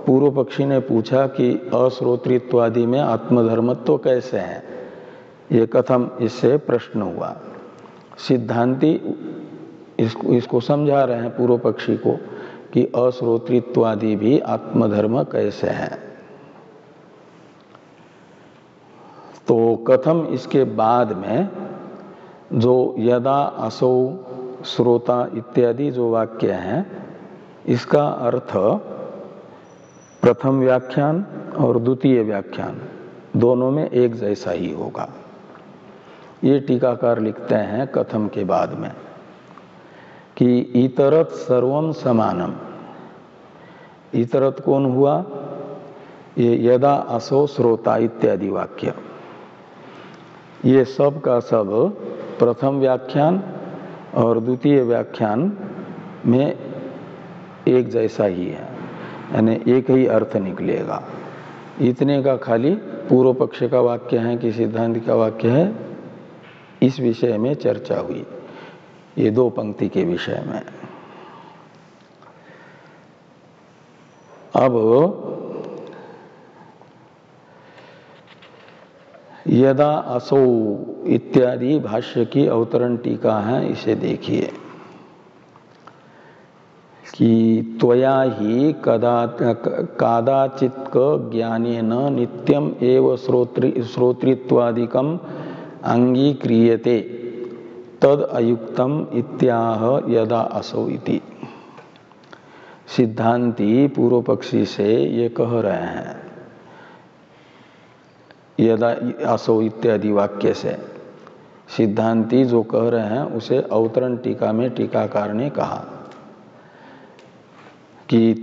पूर्व पक्षी ने पूछा कि अश्रोतृत्वादि में आत्मधर्मत्व कैसे है, ये कथम, इससे प्रश्न हुआ। सिद्धांति इसको समझा रहे हैं पूर्व पक्षी को कि अश्रोतृत्वादि भी आत्मधर्म कैसे है। तो कथम इसके बाद में जो यदा असौ श्रोता इत्यादि जो वाक्य हैं, इसका अर्थ प्रथम व्याख्यान और द्वितीय व्याख्यान दोनों में एक जैसा ही होगा। ये टीकाकार लिखते हैं कथम के बाद में कि इतरत सर्वम समानम। इतरत कौन हुआ? ये यदा असो श्रोता इत्यादि वाक्य, ये सब का सब प्रथम व्याख्यान और द्वितीय व्याख्यान में एक जैसा ही है, यानी एक ही अर्थ निकलेगा। इतने का खाली पूर्व पक्ष का वाक्य है कि सिद्धांत का वाक्य है, इस विषय में चर्चा हुई, ये दो पंक्ति के विषय में। अब यदा असौ इत्यादि भाष्य की अवतरण टीका है, इसे देखिए कि त्वया ही कादाचित् ज्ञानेन नित्यम एव श्रोतृत्वादिकम अंगीक्रियते तद अयुक्तम इत्याह यदा असौ इति। सिद्धांति पूर्व पक्षी से ये कह रहे हैं यदा असौ इत्यादि वाक्य से। सिद्धांति जो कह रहे हैं उसे अवतरण टीका में टीकाकार ने कहा कि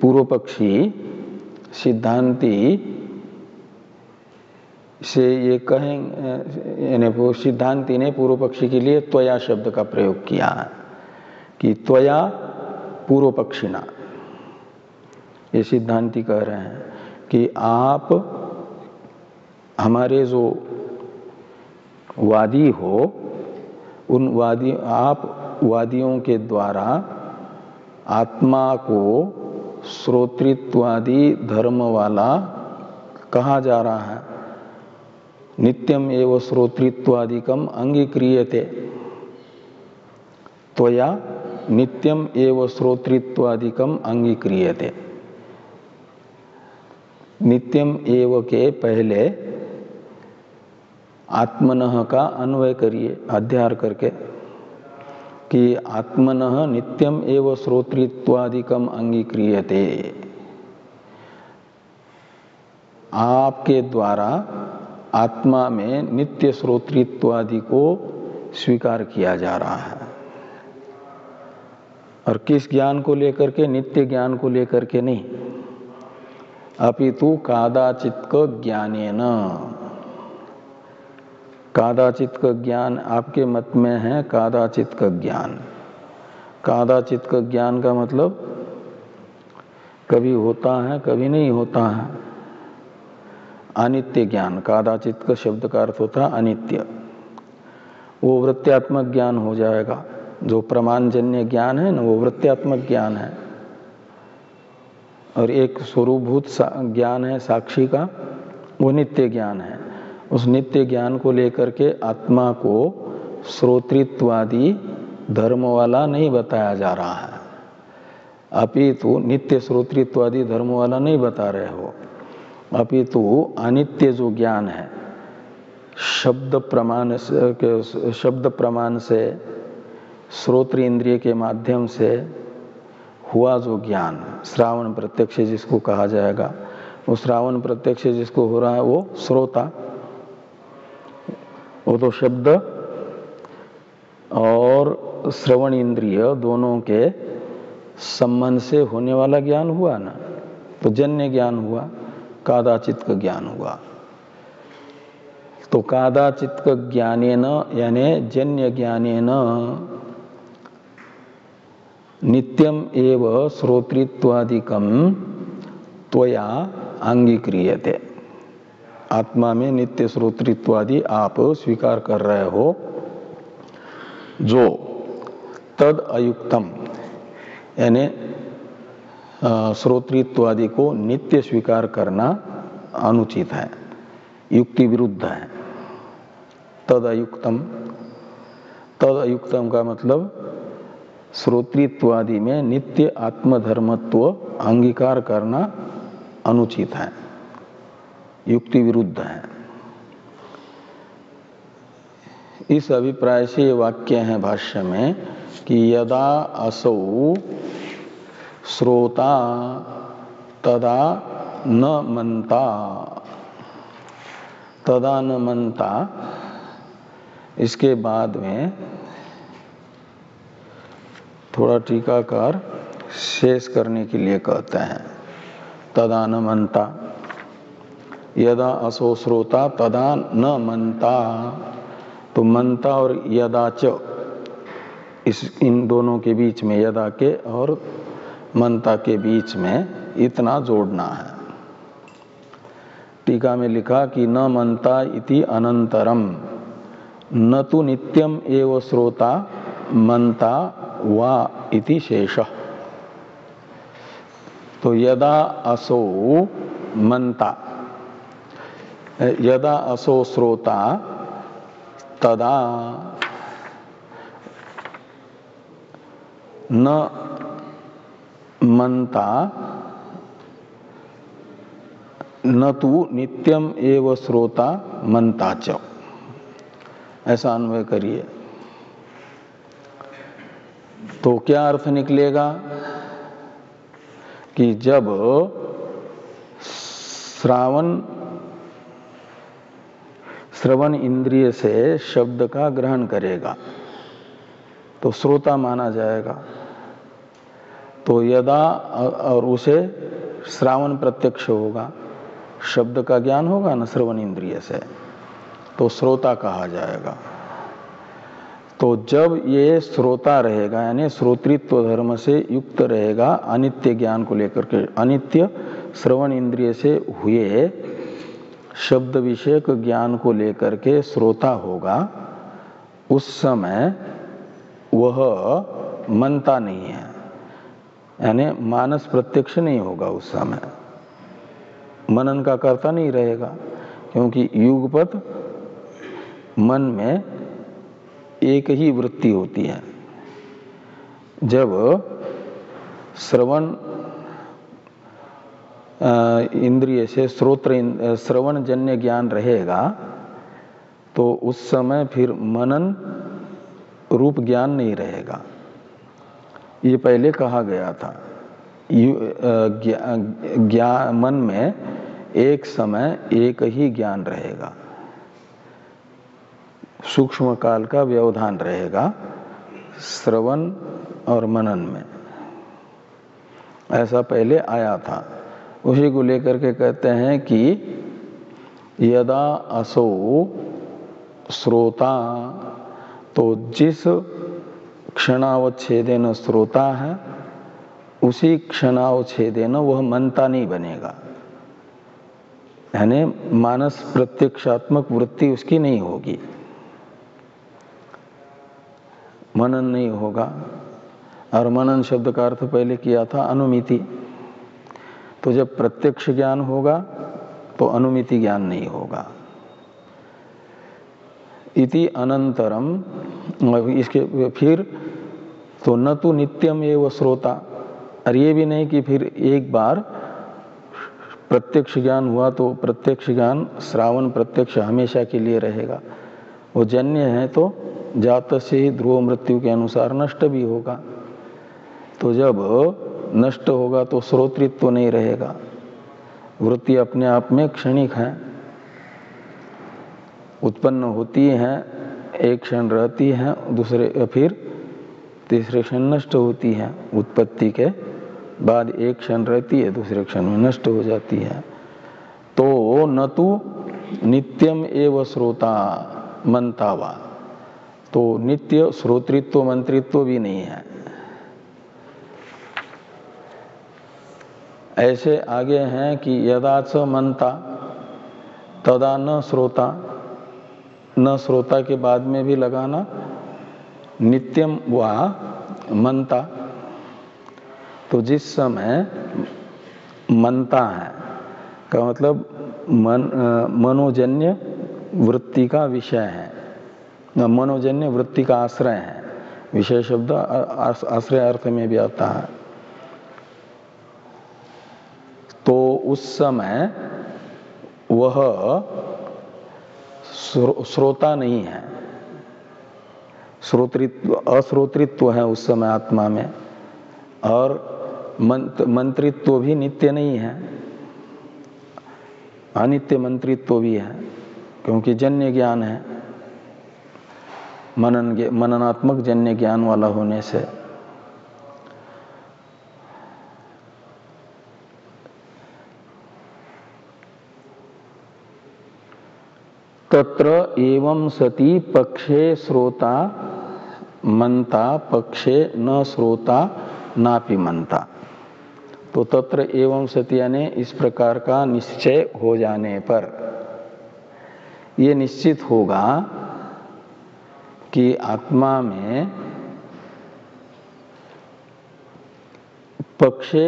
पूर्व पक्षी सिद्धांति से ये कहें, सिद्धांति ने पूर्व पक्षी के लिए त्वया शब्द का प्रयोग किया है कि त्वया पूर्व पक्षिणा। ये सिद्धांति कह रहे हैं कि आप हमारे जो वादी हो, आप वादियों के द्वारा आत्मा को श्रोतृत्वादि धर्म वाला कहा जा रहा है। नित्यम एव श्रोतृत्वादिकम अंगीक्रियते। त्वया नित्यम एव श्रोतृत्वादिकम अंगीक्रियते। नित्यम एव के पहले आत्मनः का अन्वय करिए अध्यार करके कि आत्मनः नित्यम एव श्रोतृत्वादिकम अंगीक्रियते। आपके द्वारा आत्मा में नित्य श्रोतृत्वादि को स्वीकार किया जा रहा है। और किस ज्ञान को लेकर के? नित्य ज्ञान को लेकर के नहीं, अपितु कादाचित् ज्ञानेन। कादाचित् ज्ञान आपके मत में है कादाचित् ज्ञान। कादाचित् ज्ञान का मतलब कभी होता है कभी नहीं होता है। अनित्य ज्ञान, कादाचित् शब्द का अर्थ होता है अनित्य। वो वृत्त्यात्मक ज्ञान हो जाएगा। जो प्रमाणजन्य ज्ञान है ना, वो वृत्त्यात्मक ज्ञान है। और एक स्वरूपभूत ज्ञान है साक्षी का, वो नित्य ज्ञान है। उस नित्य ज्ञान को लेकर के आत्मा को श्रोतृत्वादि धर्म वाला नहीं बताया जा रहा है। अपितु नित्य श्रोतृत्वादि धर्म वाला नहीं बता रहे हो, अपितु अनित्य जो ज्ञान है शब्द प्रमाण से श्रोत्र इंद्रिय के माध्यम से हुआ जो ज्ञान, श्रावण प्रत्यक्ष जिसको कहा जाएगा, वो श्रावण प्रत्यक्ष जिसको हो रहा है वो श्रोता। वो तो शब्द और श्रवण इंद्रिय दोनों के संबंध से होने वाला ज्ञान हुआ ना, तो जन्य ज्ञान हुआ, कादाचित् का ज्ञान हुआ। तो कादाचित् का ज्ञानेन यानी जन्य ज्ञानेन नित्यम एव श्रोतृत्वादिकम त्वया अंगीक्रियते। आत्मा में नित्य श्रोतृत्वादि आप स्वीकार कर रहे हो, जो तद अयुक्तम यानी श्रोतृत्वादि को नित्य स्वीकार करना अनुचित है, युक्ति विरुद्ध है। तद अयुक्तम, तद अयुक्तम का मतलब श्रोतृत्वादि में नित्य आत्मधर्मत्व अंगीकार करना अनुचित है, युक्ति विरुद्ध है। इस अभिप्राय से ये वाक्य है भाष्य में कि यदा असौ श्रोता तदा न मनता, तदा न मनता, इसके बाद में थोड़ा टीकाकार शेष करने के लिए कहते हैं तदा न मनता। यदा असो श्रोता तदा न मनता, तो मनता और यदा च, इन दोनों के बीच में, यदा के और मनता के बीच में इतना जोड़ना है। टीका में लिखा कि न मनता इति अनंतरम न तो नित्यम एव श्रोता मनता वा इति शेषः। तो यदा असो मनता, यदा असो श्रोता तदा न मनता न तु नित्यम एव श्रोता मनता च, ऐसा अन्वय करिए। तो क्या अर्थ निकलेगा कि जब श्रवण इंद्रिय से शब्द का ग्रहण करेगा तो श्रोता माना जाएगा। तो यदा, और उसे श्रावण प्रत्यक्ष होगा, शब्द का ज्ञान होगा न श्रवण इंद्रिय से, तो श्रोता कहा जाएगा। तो जब ये श्रोता रहेगा यानी श्रोतृत्व धर्म से युक्त रहेगा, अनित्य ज्ञान को लेकर के, अनित्य श्रवण इंद्रिय से हुए शब्द विषयक ज्ञान को लेकर के श्रोता होगा, उस समय वह मनता नहीं है, यानी मानस प्रत्यक्ष नहीं होगा। उस समय मनन का कर्ता नहीं रहेगा, क्योंकि युगपत मन में एक ही वृत्ति होती है। जब श्रवण इंद्रिय से श्रवण जन्य ज्ञान रहेगा तो उस समय फिर मनन रूप ज्ञान नहीं रहेगा। ये पहले कहा गया था, मन में एक समय एक ही ज्ञान रहेगा, सूक्ष्म काल का व्यवधान रहेगा श्रवण और मनन में, ऐसा पहले आया था। उसी को लेकर के कहते हैं कि यदा असो श्रोता, तो जिस क्षणावच्छेदेन श्रोता है उसी क्षणावच्छेदेन वह मनता नहीं बनेगा, यानी मानस प्रत्यक्षात्मक वृत्ति उसकी नहीं होगी, मनन नहीं होगा। और मनन शब्द का अर्थ पहले किया था अनुमिति। तो जब प्रत्यक्ष ज्ञान होगा तो अनुमिति ज्ञान नहीं होगा। इति अनंतरम, इसके फिर तो न तो नित्यम एव श्रोता, और ये भी नहीं कि फिर एक बार प्रत्यक्ष ज्ञान हुआ तो प्रत्यक्ष ज्ञान श्रावण प्रत्यक्ष हमेशा के लिए रहेगा। वो जन्य है तो जात से ही ध्रुव मृत्यु के अनुसार नष्ट भी होगा। तो जब नष्ट होगा तो श्रोतृत्व नहीं रहेगा, वृत्ति अपने आप में क्षणिक है, उत्पन्न होती है, एक क्षण रहती है, दूसरे फिर तीसरे क्षण नष्ट होती है, उत्पत्ति के बाद एक क्षण रहती है, दूसरे क्षण में नष्ट हो जाती है। तो न तो नित्यम एव श्रोता मनता वा, तो नित्य श्रोतृत्व मंत्रित्व भी नहीं है। ऐसे आगे हैं कि यदा च मनता तदा न श्रोता, न श्रोता के बाद में भी लगाना नित्यम वा मनता। तो जिस समय मनता है का मतलब मनोजन्य वृत्ति का विषय है, मनोजन्य वृत्ति का आश्रय है। विषय शब्द आश्रय अर्थ में भी आता है। तो उस समय वह श्रोता नहीं है, श्रोतृत्व अश्रोतृत्व है उस समय आत्मा में, और मंत्रित्व भी नित्य नहीं है, अनित्य मंत्रित्व भी है, क्योंकि जन्य ज्ञान है, मननात्मक जन्य ज्ञान वाला होने से। तत्र एवं सति पक्षे श्रोता मनता पक्षे न श्रोता नापि मनता। तो तत्र एवं सति यानी इस प्रकार का निश्चय हो जाने पर ये निश्चित होगा कि आत्मा में पक्षे,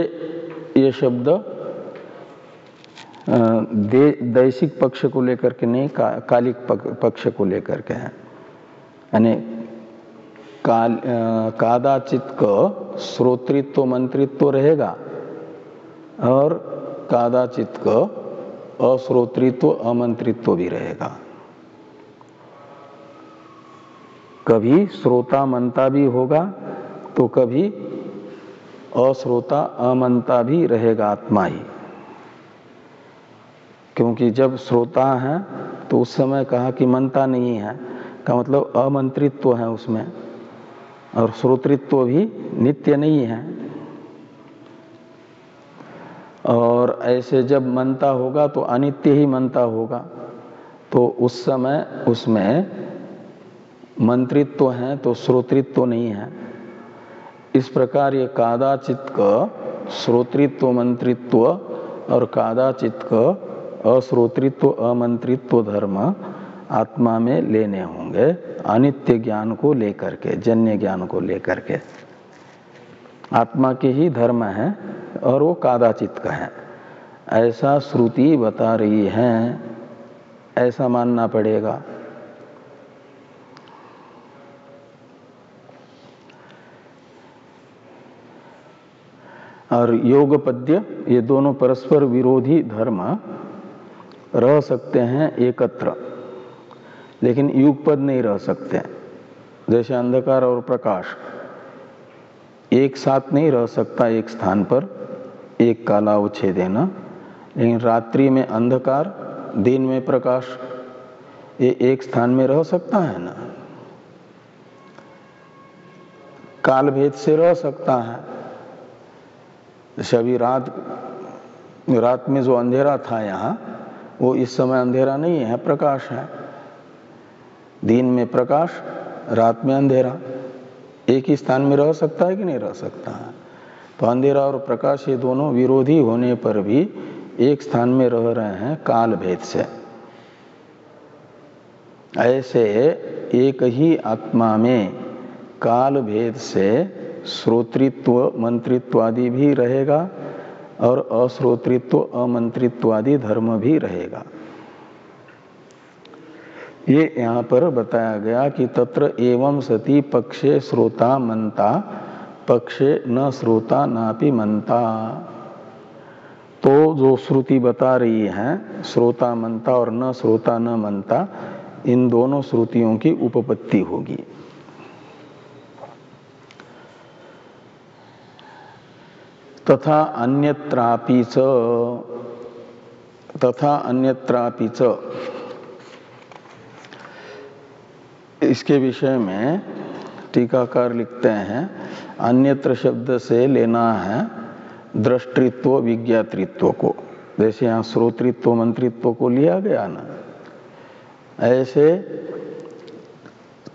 ये शब्द दैशिक पक्ष को लेकर के नहीं, कालिक पक्ष को लेकर के है। यानी कादाचित का श्रोतृत्व मंत्रित्व रहेगा और कादाचित का अश्रोतृत्व अमंत्रित्व भी रहेगा। कभी श्रोता मनता भी होगा तो कभी अश्रोता अमनता भी रहेगा आत्मा ही। क्योंकि जब श्रोता है तो उस समय कहा कि मनता नहीं है, का मतलब अमंत्रित्व है उसमें, और श्रोतृत्व भी नित्य नहीं है। और ऐसे जब मनता होगा तो अनित्य ही मनता होगा, तो उस समय उसमें मंत्रित्व है तो श्रोतृत्व नहीं है। इस प्रकार ये कादाचित का श्रोतृत्व मंत्रित्व और कादाचित का अश्रोतृत्व अमंत्रित्व धर्म आत्मा में लेने होंगे, अनित्य ज्ञान को लेकर के, जन्य ज्ञान को लेकर के। आत्मा के ही धर्म है और वो कादाचित का है, ऐसा श्रुति बता रही है, ऐसा मानना पड़ेगा। और योगपद्य ये दोनों परस्पर विरोधी धर्म रह सकते हैं एकत्र, लेकिन युगपद नहीं रह सकते। जैसे अंधकार और प्रकाश एक साथ नहीं रह सकता एक स्थान पर, एक कालावच्छेदेन, लेकिन रात्रि में अंधकार दिन में प्रकाश, ये एक स्थान में रह सकता है ना। काल भेद से रह सकता है। जैसे अभी रात में जो अंधेरा था यहाँ, वो इस समय अंधेरा नहीं है, प्रकाश है। दिन में प्रकाश, रात में अंधेरा, एक ही स्थान में रह सकता है कि नहीं रह सकता है। तो अंधेरा और प्रकाश ये दोनों विरोधी होने पर भी एक स्थान में रह रहे हैं काल भेद से। ऐसे एक ही आत्मा में काल भेद से श्रोतृत्व मंत्रित्व आदि भी रहेगा और अश्रोतृत्व अमंत्रित्व आदि धर्म भी रहेगा। ये यहाँ पर बताया गया कि तत्र एवं सति पक्षे श्रोता मनता पक्षे न श्रोता नापि मनता। तो जो श्रुति बता रही है श्रोता मनता और न श्रोता न मनता, इन दोनों श्रुतियों की उपपत्ति होगी। तथा अन्यत्रापि च, इसके विषय में टीकाकार लिखते हैं, अन्यत्र शब्द से लेना है दृष्टित्व विज्ञातृत्व को। जैसे यहाँ श्रोतृत्व मंत्रित्व को लिया गया ना, ऐसे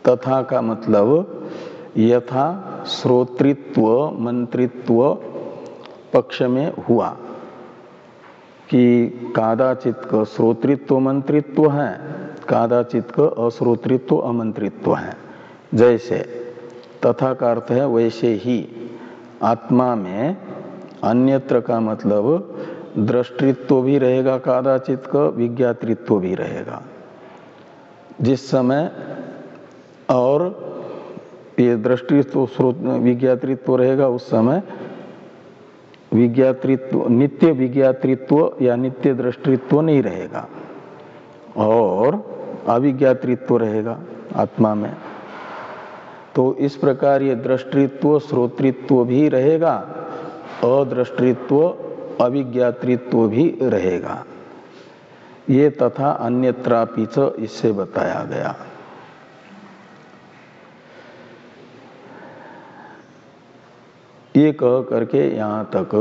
तथा का मतलब यथा श्रोतृत्व मंत्रित्व पक्ष में हुआ, कि कादाचित का श्रोतृत्व मंत्रित्व है, कादाचित का अश्रोतृत्व अमंत्रित्व है। जैसे तथा का अर्थ है वैसे ही आत्मा में अन्यत्र का मतलब दृष्टित्व भी रहेगा, कादाचित का विज्ञातृत्व भी रहेगा। जिस समय और ये दृष्टित्व विज्ञातृत्व रहेगा उस समय विज्ञातृत्व, नित्य विज्ञातृत्व या नित्य दृष्टित्व नहीं रहेगा और अविज्ञातृत्व रहेगा आत्मा में। तो इस प्रकार ये दृष्टित्व श्रोतृत्व भी रहेगा, अदृष्टित्व अविज्ञातृत्व भी रहेगा। ये तथा अन्यत्रापि च इससे बताया गया। ये कह करके यहाँ तक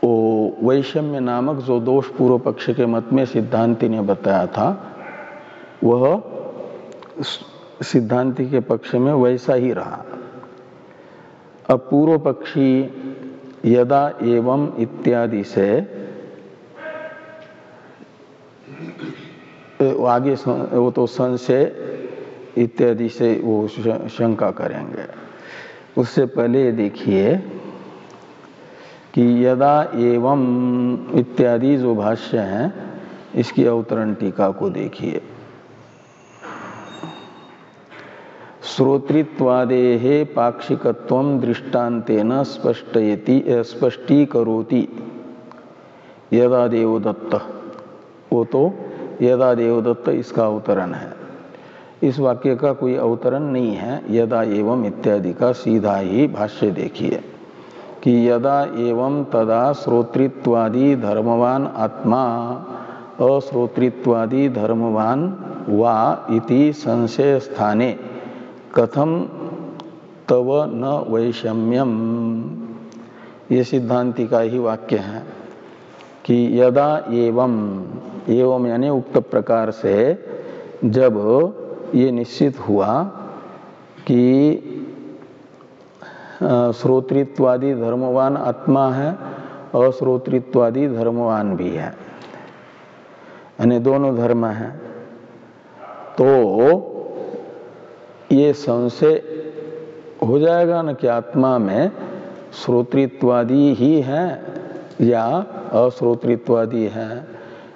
वो वैषम्य नामक जो दोष पूर्व पक्ष के मत में सिद्धांति ने बताया था, वह सिद्धांति के पक्ष में वैसा ही रहा। अब पूर्व पक्षी यदा एवं इत्यादि से आगे वो तो संशय इत्यादि से वो शंका करेंगे। उससे पहले देखिए कि यदा एवं इत्यादि जो भाष्य हैं इसकी अवतरण टीका को देखिए। श्रोतृत्वादेहे पाक्षिकत्वं दृष्टान्तेन स्पष्टीकरोति यदा देवदत्त, वो तो यदा देवदत्त इसका अवतरण है। इस वाक्य का कोई अवतरण नहीं है, यदा एवं इत्यादि का सीधा ही भाष्य देखिए कि यदा एवं तदा श्रोतृत्वादि धर्मवान आत्मा अश्रोतृत्वादि धर्मवान वा इति संशय स्थाने कथम तव न वैषम्यम। ये सिद्धांति का ही वाक्य है कि यदा एवं, एवं यानी उक्त प्रकार से जब ये निश्चित हुआ कि श्रोतृत्वादि धर्मवान आत्मा है, अश्रोतृत्वादि धर्मवान भी है, यानी दोनों धर्म हैं, तो ये संशय हो जाएगा न कि आत्मा में श्रोतृत्वादि ही है या अश्रोतृत्वादि है।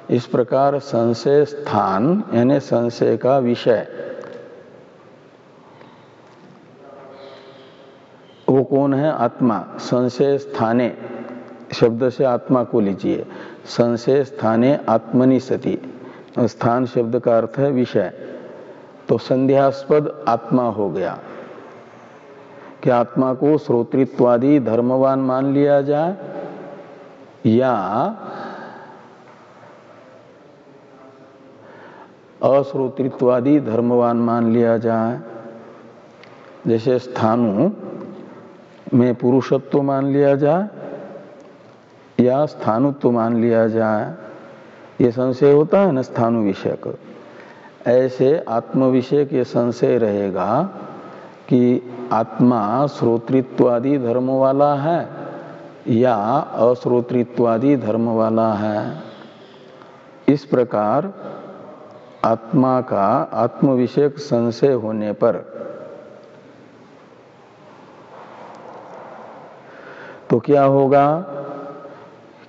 इस प्रकार संशय स्थान यानी संशय का विषय वो कौन है? आत्मा। संशय स्थाने शब्द से आत्मा को लीजिए। संशय स्थाने आत्मनि सति, स्थान शब्द का अर्थ है विषय, तो संध्यास्पद आत्मा हो गया कि आत्मा को श्रोतृत्वादि धर्मवान मान लिया जाए या अश्रोतृत्वादि धर्मवान मान लिया जाए। जैसे स्थानु में पुरुषत्व मान लिया जाए या स्थानुत्व मान लिया जाए, ये संशय होता है न स्थानु विषय का। ऐसे आत्म विषय के संशय रहेगा कि आत्मा श्रोतृत्वादि धर्म वाला है या अश्रोतृत्वादि धर्म वाला है। इस प्रकार आत्मा का आत्म विषयक संशय होने पर तो क्या होगा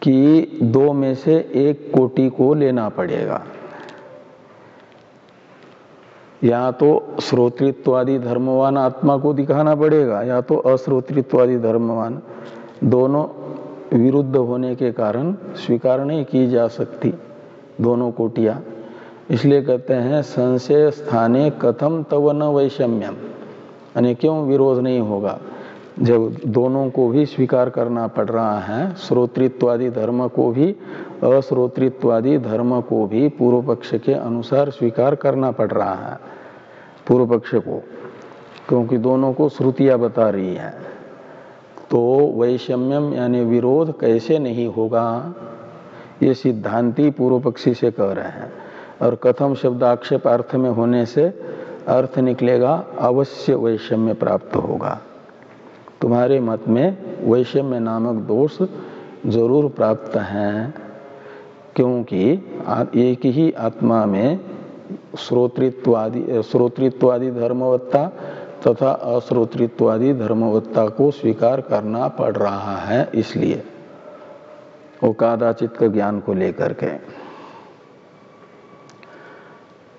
कि दो में से एक कोटि को लेना पड़ेगा। या तो श्रोतृत्वादि धर्मवान आत्मा को दिखाना पड़ेगा या तो अश्रोतृत्वादि धर्मवान। दोनों विरुद्ध होने के कारण स्वीकार नहीं की जा सकती दोनों कोटियां। इसलिए कहते हैं संशय स्थाने कथम तव न वैषम्यम, यानी क्यों विरोध नहीं होगा जब दोनों को भी स्वीकार करना पड़ रहा है, श्रोतृत्वादि धर्म को भी अश्रोतृत्वादि धर्म को भी पूर्व पक्ष के अनुसार स्वीकार करना पड़ रहा है पूर्व पक्ष को, क्योंकि दोनों को श्रुतियां बता रही है। तो वैषम्यम यानी विरोध कैसे नहीं होगा, ये सिद्धांति पूर्व पक्षी से कह रहे हैं। और कथम शब्द आक्षेप अर्थ में होने से अर्थ निकलेगा अवश्य वैषम्य प्राप्त होगा। तुम्हारे मत में वैषम्य नामक दोष जरूर प्राप्त हैं, क्योंकि एक ही आत्मा में श्रोतृत्वादि धर्मवत्ता तथा अश्रोतृत्वादि धर्मवत्ता को स्वीकार करना पड़ रहा है, इसलिए वो कादाचित का ज्ञान को लेकर के।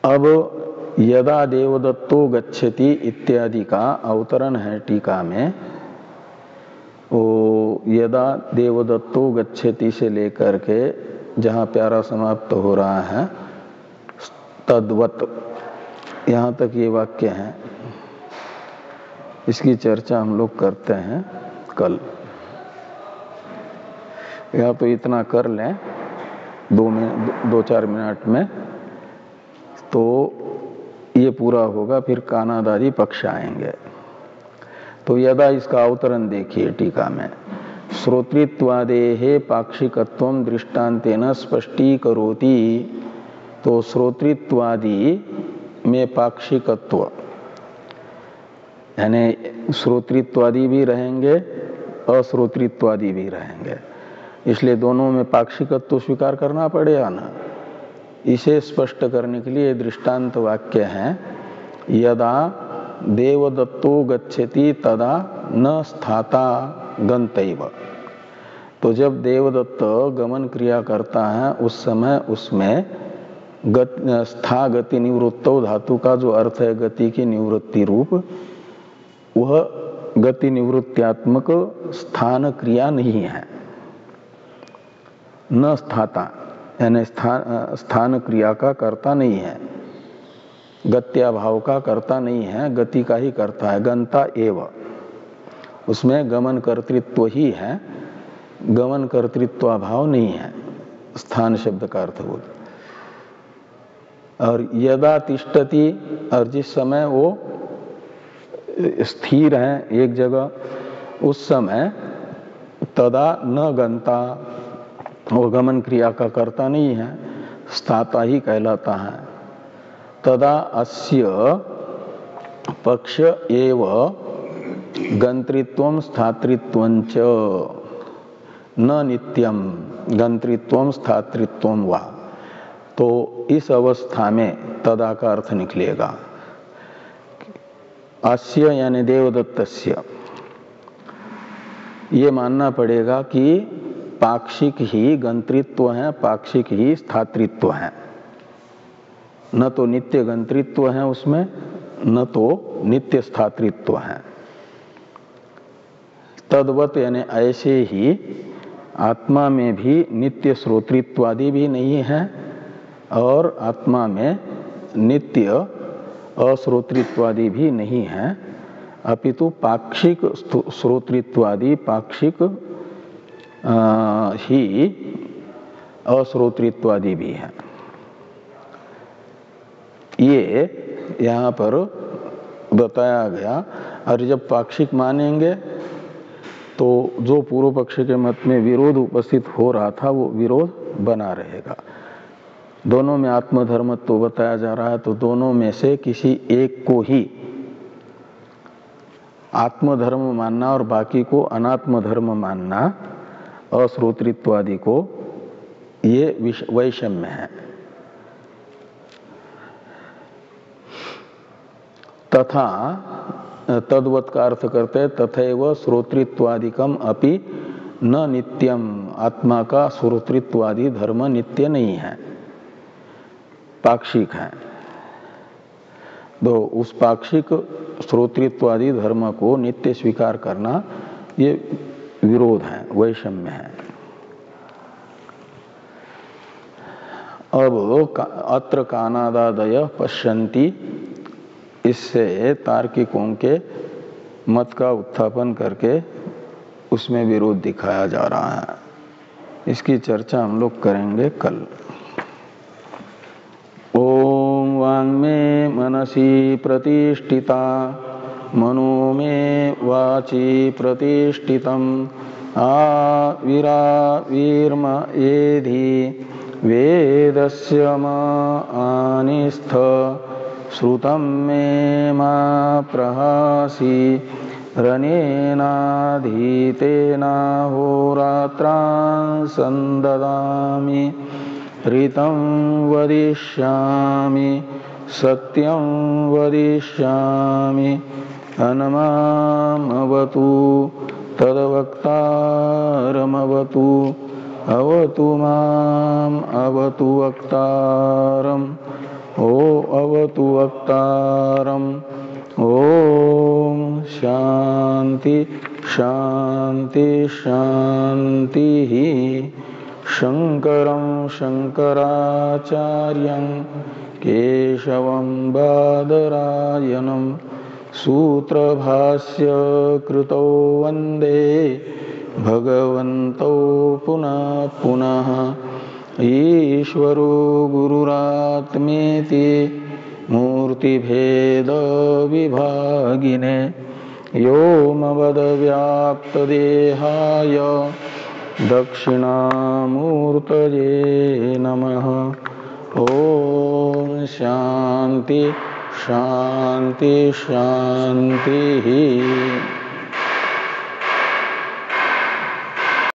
अब यदा देवदत्तो गच्छति इत्यादि का अवतरण है टीका में। वो यदा देवदत्तो गच्छति से लेकर के जहाँ प्यारा समाप्त हो रहा है तद्वत, यहाँ तक ये वाक्य है। इसकी चर्चा हम लोग करते हैं कल। या तो इतना कर लें 2-4 मिनट में, तो ये पूरा होगा, फिर कानादादि पक्ष आएंगे। तो यदा इसका अवतरण देखिए टीका में। श्रोतृत्वादेहे पाक्षिकत्वं दृष्टान्तेन स्पष्टीकरोति। तो श्रोतृत्वादि में पाक्षिकत्व यानी श्रोतृत्वादि भी रहेंगे, अश्रोतृत्वादि भी रहेंगे, इसलिए दोनों में पाक्षिकत्व स्वीकार करना पड़ेगा ना। इसे स्पष्ट करने के लिए दृष्टांत वाक्य है, यदा देवदत्तो गच्छति तदा न स्थाता गन्तैव। तो जब देवदत्त गमन क्रिया करता है उस समय उसमें स्था गति निवृत्तो धातु का जो अर्थ है गति की निवृत्ति रूप, वह गति निवृत्त्यात्मक स्थान क्रिया नहीं है। न स्थाता यानी स्थान क्रिया का कर्ता नहीं है, गत्याभाव का कर्ता नहीं है, गति का ही करता है। गंता एव, उसमें गमन कर्तृत्व ही है, गमन कर्तृत्वाभाव नहीं है, स्थान शब्द का अर्थ बोल। और यदा तिष्ठति, और जिस समय वो स्थिर है एक जगह, उस समय तदा न गंता, वो गमन क्रिया का कर्ता नहीं है, स्थाता ही कहलाता है। तदा अस्य पक्ष एव गंतृत्वं स्थातृत्वं च न नित्यम गंतृत्वं स्थातृत्वं वा। तो इस अवस्था में तदा का अर्थ निकलेगा अस्य यानी देवदत्तस्य। ये मानना पड़ेगा कि पाक्षिक ही गंतृत्व है, पाक्षिक ही स्थातृत्व है, न तो नित्य गंतृत्व है उसमें, न तो नित्य स्थातृत्व है। तद्वत यानी ऐसे ही आत्मा में भी नित्य श्रोतृत्वादि भी नहीं है और आत्मा में नित्य अश्रोतृत्वादि भी नहीं है, अपितु पाक्षिक श्रोतृत्वादि पाक्षिक ही अश्रोतृत्वादि भी है। ये यहाँ पर बताया गया। और जब पाक्षिक मानेंगे तो जो पूर्व पक्ष के मत में विरोध उपस्थित हो रहा था वो विरोध बना रहेगा। दोनों में आत्मधर्मत्व तो बताया जा रहा है, तो दोनों में से किसी एक को ही आत्मधर्म मानना और बाकी को अनात्म धर्म मानना, अश्रोतृत्वादि को, ये वैषम्य है। तथा तद्वत का अर्थ करते हैं तथैव श्रोतृत्वादिकम अपि न नित्यम। आत्मा का श्रोतृत्वादि धर्म नित्य नहीं है, पाक्षिक है। तो उस पाक्षिक श्रोतृत्वादि धर्म को नित्य स्वीकार करना ये विरोध है, वैषम्य है। अब अत्र कानादादय पश्यन्ति, इससे तार्किकों के मत का उत्थापन करके उसमें विरोध दिखाया जा रहा है। इसकी चर्चा हम लोग करेंगे कल। ओम वाङ्मे मनसि प्रतिष्ठिता मनो मे वाचि प्रतिष्ठितम् आविराविर्म एधि वेदस्य म आनिस्थ श्रुतं मे मा प्रहासि रनेनाधीतेनाहोरात्रान् सन्ददामि ऋतं वदिष्यामि सत्यं वदिष्यामि अनमामवतु तद्वक्तारमवतु अवतु माम् अवतु वक्तारम् ओ अवतु वक्तारम् ओम शांति शांति शांति। शंकरं शंकराचार्यं केशवं बादरायणं सूत्रभाष्य कृतौ वंदे भगवन्तौ पुनः पुनः। ईश्वरो गुरुरात्मेति मूर्तिभेद विभागिने व्योमवद्व्याप्तदेहाय दक्षिणामूर्तये नमः। ओम शांति शांति शांति।